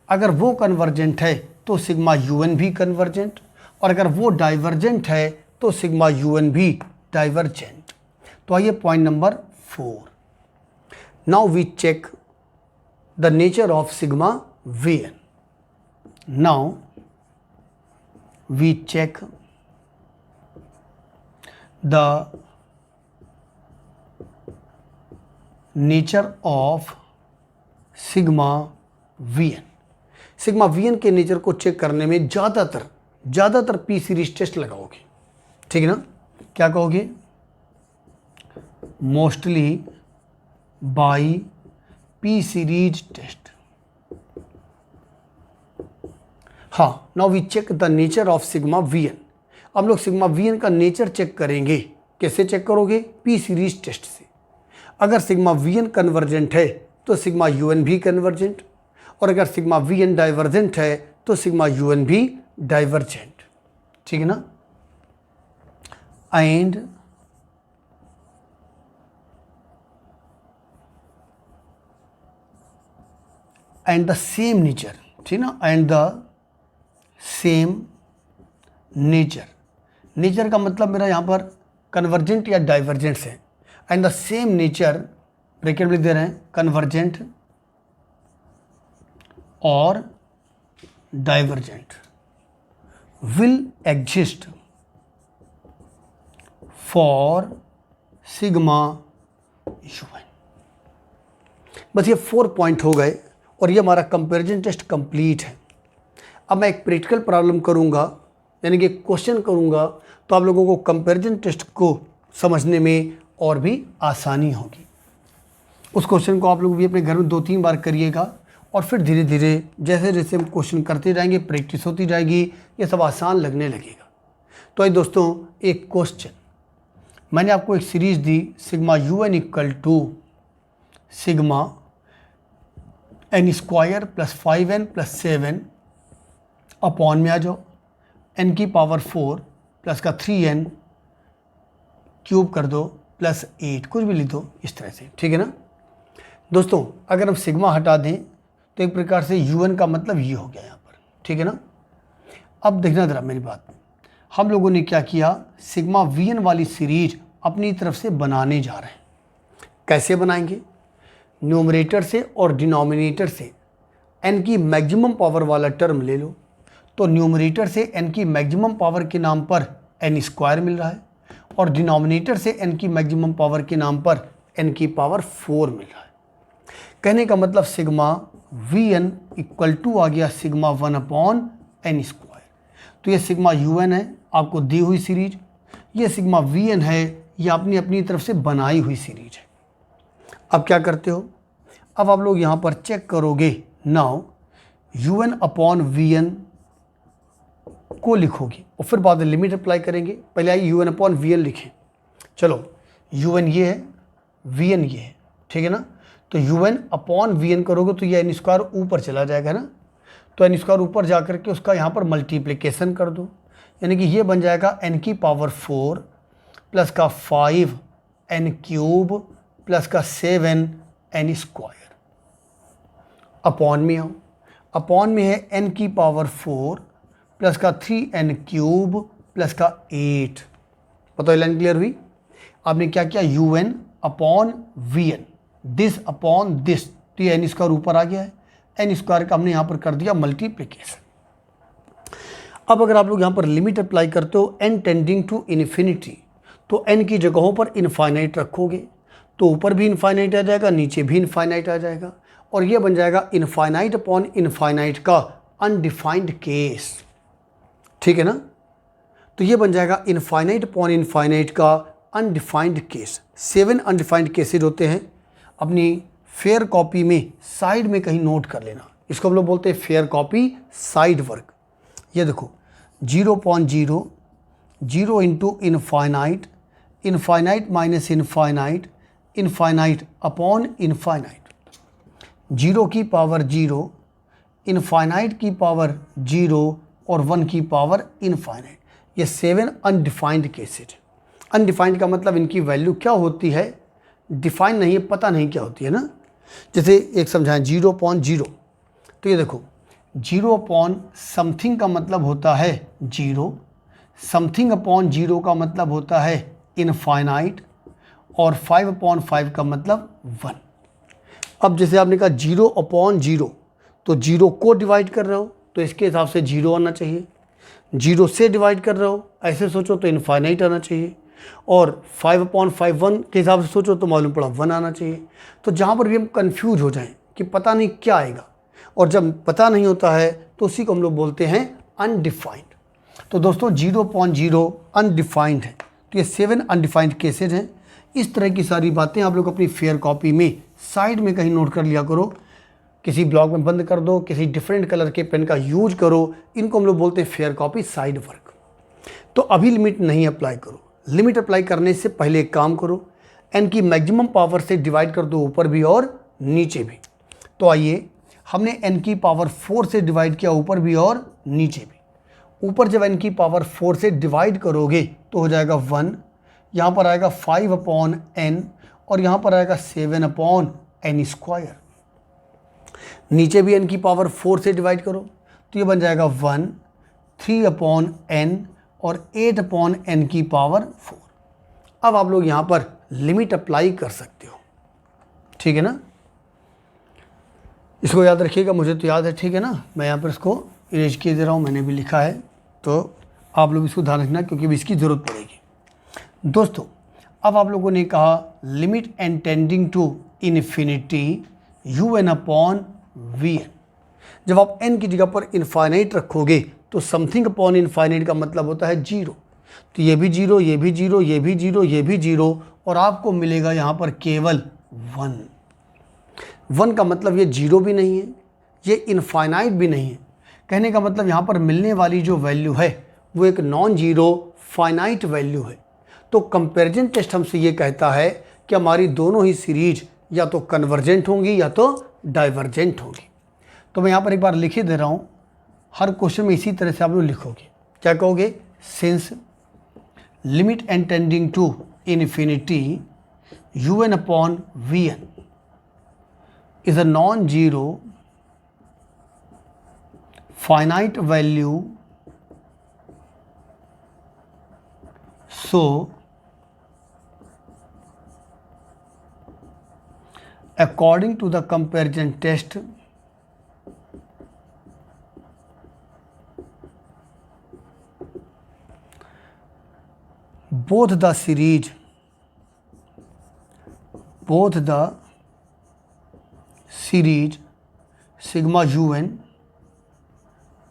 अगर वो कन्वर्जेंट है तो सिग्मा यू एन भी कन्वर्जेंट, और अगर वो डाइवर्जेंट है तो सिग्मा यू एन भी डाइवर्जेंट। तो आइए point number 4, now we check the nature of sigma we N. Now we check the nature of sigma we N. Sigma we N के नेचर को चेक करने में ज़्यादातर पी सीरीज टेस्ट लगाओगे, ठीक है ना। क्या कहोगे, mostly by p series test. हाँ, now we check the nature of sigma we n. हम लोग सिग्मा वी एन का नेचर चेक करेंगे। कैसे चेक करोगे, पी सीरीज टेस्ट से। अगर सिग्मा वी एन कन्वर्जेंट है तो सिग्मा यू एन भी कन्वर्जेंट, और अगर सिग्मा वी एन डाइवर्जेंट है तो सिग्मा यू एन भी डाइवर्जेंट, ठीक है ना। एंड द सेम नेचर, ठीक ना, एंड द सेम नेचर का मतलब मेरा यहाँ पर कन्वर्जेंट या डाइवर्जेंट है। And the same nature bracket में दे रहे हैं, कन्वर्जेंट और divergent will exist for sigma U N. बस ये 4 पॉइंट हो गए और ये हमारा कंपैरिजन टेस्ट कंप्लीट है। अब मैं एक प्रैक्टिकल प्रॉब्लम करूंगा, यानी कि क्वेश्चन करूंगा, तो आप लोगों को कंपैरिजन टेस्ट को समझने में और भी आसानी होगी। उस क्वेश्चन को आप लोग भी अपने घर में 2-3 बार करिएगा और फिर धीरे धीरे जैसे जैसे हम क्वेश्चन करते जाएंगे, प्रैक्टिस होती जाएगी, ये सब आसान लगने लगेगा। तो ये दोस्तों, एक क्वेश्चन मैंने आपको एक सीरीज दी, sigma U N equal to sigma N square plus 5n plus 7 upon में आ जाओ n की पावर 4 प्लस का 3n क्यूब कर दो प्लस 8, कुछ भी लिख दो इस तरह से, ठीक है ना। दोस्तों, अगर हम सिग्मा हटा दें तो एक प्रकार से un का मतलब ये हो गया यहाँ पर, ठीक है ना। अब देखना ज़रा मेरी बात, हम लोगों ने क्या किया, सिग्मा vn वाली सीरीज अपनी तरफ से बनाने जा रहे हैं। कैसे बनाएंगे, न्यूमरेटर से और डिनोमिनेटर से n की मैक्सिमम पावर वाला टर्म ले लो, तो न्यूमरेटर से n की मैक्सिमम पावर के नाम पर n स्क्वायर मिल रहा है और डिनोमिनेटर से n की मैक्सिमम पावर के नाम पर n की पावर 4 मिल रहा है। कहने का मतलब सिग्मा vn इक्वल टू आ गया सिग्मा 1 अपॉन n स्क्वायर। तो ये सिग्मा un है, आपको दी हुई सीरीज, ये सिग्मा vn है, ये अपनी अपनी तरफ से बनाई हुई सीरीज है। अब क्या करते हो, अब आप लोग यहाँ पर चेक करोगे, नाउ un अपॉन vn को लिखोगे और फिर बाद में लिमिट अप्लाई करेंगे। पहले आइए un अपॉन vn लिखें। चलो, un ये है, vn ये है, ठीक है ना। तो un अपॉन vn करोगे तो ये n स्क्वायर ऊपर चला जाएगा ना, तो n स्क्वायर ऊपर जा कर के उसका यहाँ पर मल्टीप्लिकेशन कर दो, यानी कि ये बन जाएगा n की पावर 4 प्लस का 5n क्यूब प्लस का 7n स्क्वायर। अपॉन में आओ, अपॉन में है n की पावर 4 प्लस का 3n क्यूब प्लस का 8। बताओ, लाइन क्लियर हुई। आपने क्या किया, un upon vn, this upon this, तो ये n स्क्वायर ऊपर आ गया है, n स्क्वायर का हमने यहाँ पर कर दिया मल्टीप्लिकेशन। अब अगर आप लोग यहाँ पर लिमिट अप्लाई करते हो n टेंडिंग टू इन्फिनिटी, तो n की जगहों पर इनफाइनाइट रखोगे तो ऊपर भी इनफाइनाइट आ जाएगा, नीचे भी इनफाइनाइट आ जाएगा, और ये बन जाएगा इनफाइनाइट अपॉन इनफाइनाइट का अनडिफाइंड केस, ठीक है ना। तो ये बन जाएगा इनफाइनाइट अपॉन इनफाइनाइट का अनडिफाइंड केस। 7 अनडिफाइंड केसेज होते हैं। अपनी फेयर कॉपी में साइड में कहीं नोट कर लेना, इसको हम लोग बोलते हैं फेयर कॉपी साइड वर्क। ये देखो 0.0, 0 into infinite, infinite minus infinite, infinite upon infinite, 0 की पावर 0, इनफाइनाइट की पावर 0 और 1 की पावर इनफाइनाइट। ये 7 अनडिफाइंड केसेज। अनडिफाइंड का मतलब इनकी वैल्यू क्या होती है, डिफाइन नहीं है, पता नहीं क्या होती है ना। जैसे एक समझाएं 0.0, तो ये देखो 0 अपॉन समथिंग का मतलब होता है 0, समथिंग अपॉन 0 का मतलब होता है इनफाइनाइट, और 5/5 का मतलब 1। अब जैसे आपने कहा 0/0, तो 0 को डिवाइड कर रहे हो तो इसके हिसाब से 0 आना चाहिए, 0 से डिवाइड कर रहे हो ऐसे सोचो तो इनफाइनाइट आना चाहिए, और 5/5 1 के हिसाब से सोचो तो मालूम पड़ा 1 आना चाहिए। तो जहाँ पर भी हम कंफ्यूज हो जाएं कि पता नहीं क्या आएगा, और जब पता नहीं होता है तो उसी को हम लोग बोलते हैं अनडिफाइंड। तो दोस्तों 0.0 अनडिफाइंड है, तो ये 7 अनडिफाइंड केसेज हैं। इस तरह की सारी बातें आप लोग अपनी फेयर कॉपी में साइड में कहीं नोट कर लिया करो, किसी ब्लॉक में बंद कर दो, किसी डिफरेंट कलर के पेन का यूज करो। इनको हम लोग बोलते हैं फेयर कॉपी साइड वर्क। तो अभी लिमिट नहीं अप्लाई करो, लिमिट अप्लाई करने से पहले एक काम करो, n की मैक्सिमम पावर से डिवाइड कर दो ऊपर भी और नीचे भी। तो आइए, हमने n की पावर 4 से डिवाइड किया ऊपर भी और नीचे भी। ऊपर जब n की पावर 4 से डिवाइड करोगे तो हो जाएगा 1, यहाँ पर आएगा 5/n, और यहाँ पर आएगा 7/n²। नीचे भी n की पावर 4 से डिवाइड करो तो ये बन जाएगा 1, 3/n और 8/n की पावर 4। अब आप लोग यहाँ पर लिमिट अप्लाई कर सकते हो, ठीक है ना। इसको याद रखिएगा, मुझे तो याद है, ठीक है ना। मैं यहाँ पर इसको इरेज किए दे रहा हूँ, मैंने भी लिखा है, तो आप लोग इसको ध्यान रखना क्योंकि इसकी ज़रूरत पड़ेगी। दोस्तों अब आप लोगों ने कहा limit n tending to infinity un/vn। जब आप n की जगह पर इनफाइनाइट रखोगे तो समथिंग अपॉन इनफाइनाइट का मतलब होता है 0। तो ये भी 0, ये भी 0, ये भी 0, ये भी 0, और आपको मिलेगा यहाँ पर केवल 1 का मतलब ये 0 भी नहीं है, ये इनफाइनाइट भी नहीं है। कहने का मतलब यहाँ पर मिलने वाली जो वैल्यू है वो एक नॉन जीरो फाइनाइट वैल्यू है। तो कंपैरिजन टेस्ट हमसे ये कहता है कि हमारी दोनों ही सीरीज या तो कन्वर्जेंट होंगी या तो डाइवर्जेंट होंगी। तो मैं यहाँ पर एक बार लिखे दे रहा हूँ, हर क्वेश्चन में इसी तरह से आप लोग लिखोगे। क्या कहोगे? Since limit n tending to infinity un/vn is a non-zero finite value, so according to the comparison test both the series sigma un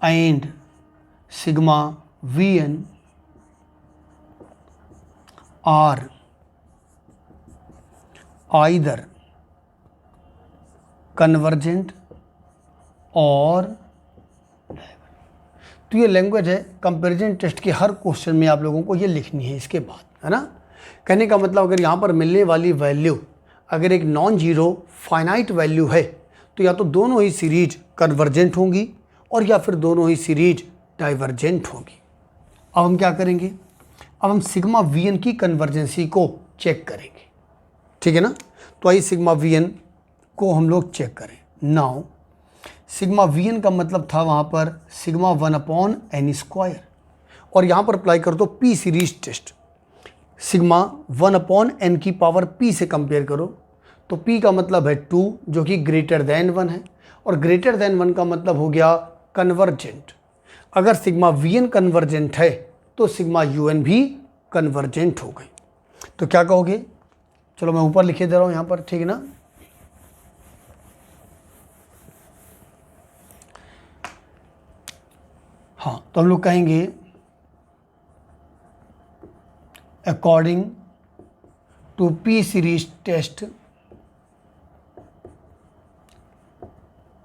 and sigma vn are either convergent और तो ये लैंग्वेज है कंपैरिजन टेस्ट के हर question में आप लोगों को ये लिखनी है इसके बाद, है ना। कहने का मतलब अगर यहाँ पर मिलने वाली वैल्यू अगर एक नॉन जीरो फाइनाइट वैल्यू है तो या तो दोनों ही सीरीज कन्वर्जेंट होंगी और या फिर दोनों ही सीरीज डाइवर्जेंट होंगी। अब हम क्या करेंगे? अब हम सिग्मा वीएन की कन्वर्जेंसी को चेक करेंगे, ठीक है ना। तो आइए सिग्मा वीएन को हम लोग चेक करें। नाउ सिग्मा वीएन का मतलब था वहाँ पर सिग्मा 1/n², और यहाँ पर अप्लाई कर दो P series test. Sigma 1/n की पावर p से कंपेयर करो तो p का मतलब है 2 जो कि ग्रेटर दैन 1 है, और ग्रेटर दैन 1 का मतलब हो गया कन्वर्जेंट। अगर सिग्मा वीएन कन्वर्जेंट है तो सिग्मा यूएन भी कन्वर्जेंट हो गई। तो क्या कहोगे? चलो मैं ऊपर लिखे दे रहा हूँ यहाँ पर, ठीक है ना। हाँ, तो हम लोग कहेंगे according to P series test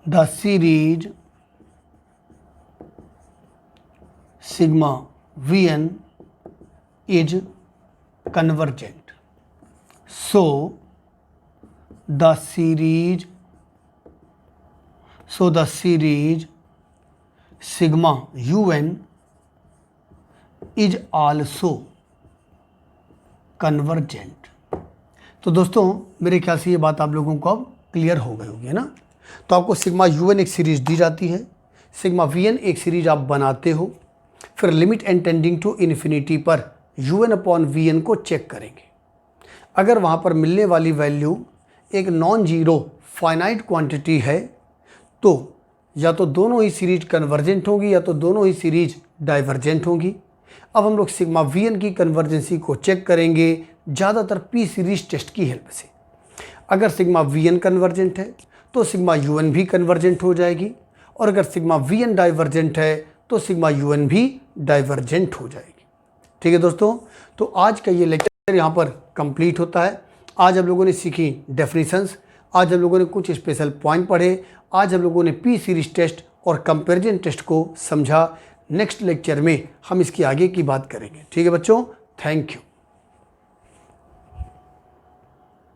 the series sigma Vn is convergent. So the series sigma Un is also convergent. तो दोस्तों मेरे ख्याल से ये बात आप लोगों को अब क्लियर हो गई होगी, है ना। तो आपको सिग्मा UN एक सीरीज दी जाती है, सिग्मा Vn एक सीरीज आप बनाते हो, फिर limit N tending to infinity पर UN अपॉन Vn को चेक करेंगे। अगर वहाँ पर मिलने वाली वैल्यू एक नॉन जीरो फाइनाइट क्वांटिटी है तो या तो दोनों ही सीरीज कन्वर्जेंट होंगी या तो दोनों ही सीरीज डाइवर्जेंट होंगी। अब हम लोग सिग्मा Vn की कन्वर्जेंसी को चेक करेंगे ज़्यादातर पी सीरीज टेस्ट की हेल्प से। अगर सिग्मा Vn कन्वर्जेंट है तो सिग्मा UN भी कन्वर्जेंट हो जाएगी, और अगर सिग्मा Vn डाइवर्जेंट है तो सिग्मा UN भी डाइवर्जेंट हो जाएगी। ठीक है दोस्तों, तो आज का ये लेक्चर यहाँ पर कंप्लीट होता है। आज हम लोगों ने सीखी डेफिनेशंस, आज हम लोगों ने कुछ स्पेशल पॉइंट पढ़े, आज हम लोगों ने पी सीरीज टेस्ट और कंपैरिजन टेस्ट को समझा। नेक्स्ट लेक्चर में हम इसकी आगे की बात करेंगे। ठीक है बच्चों, थैंक यू।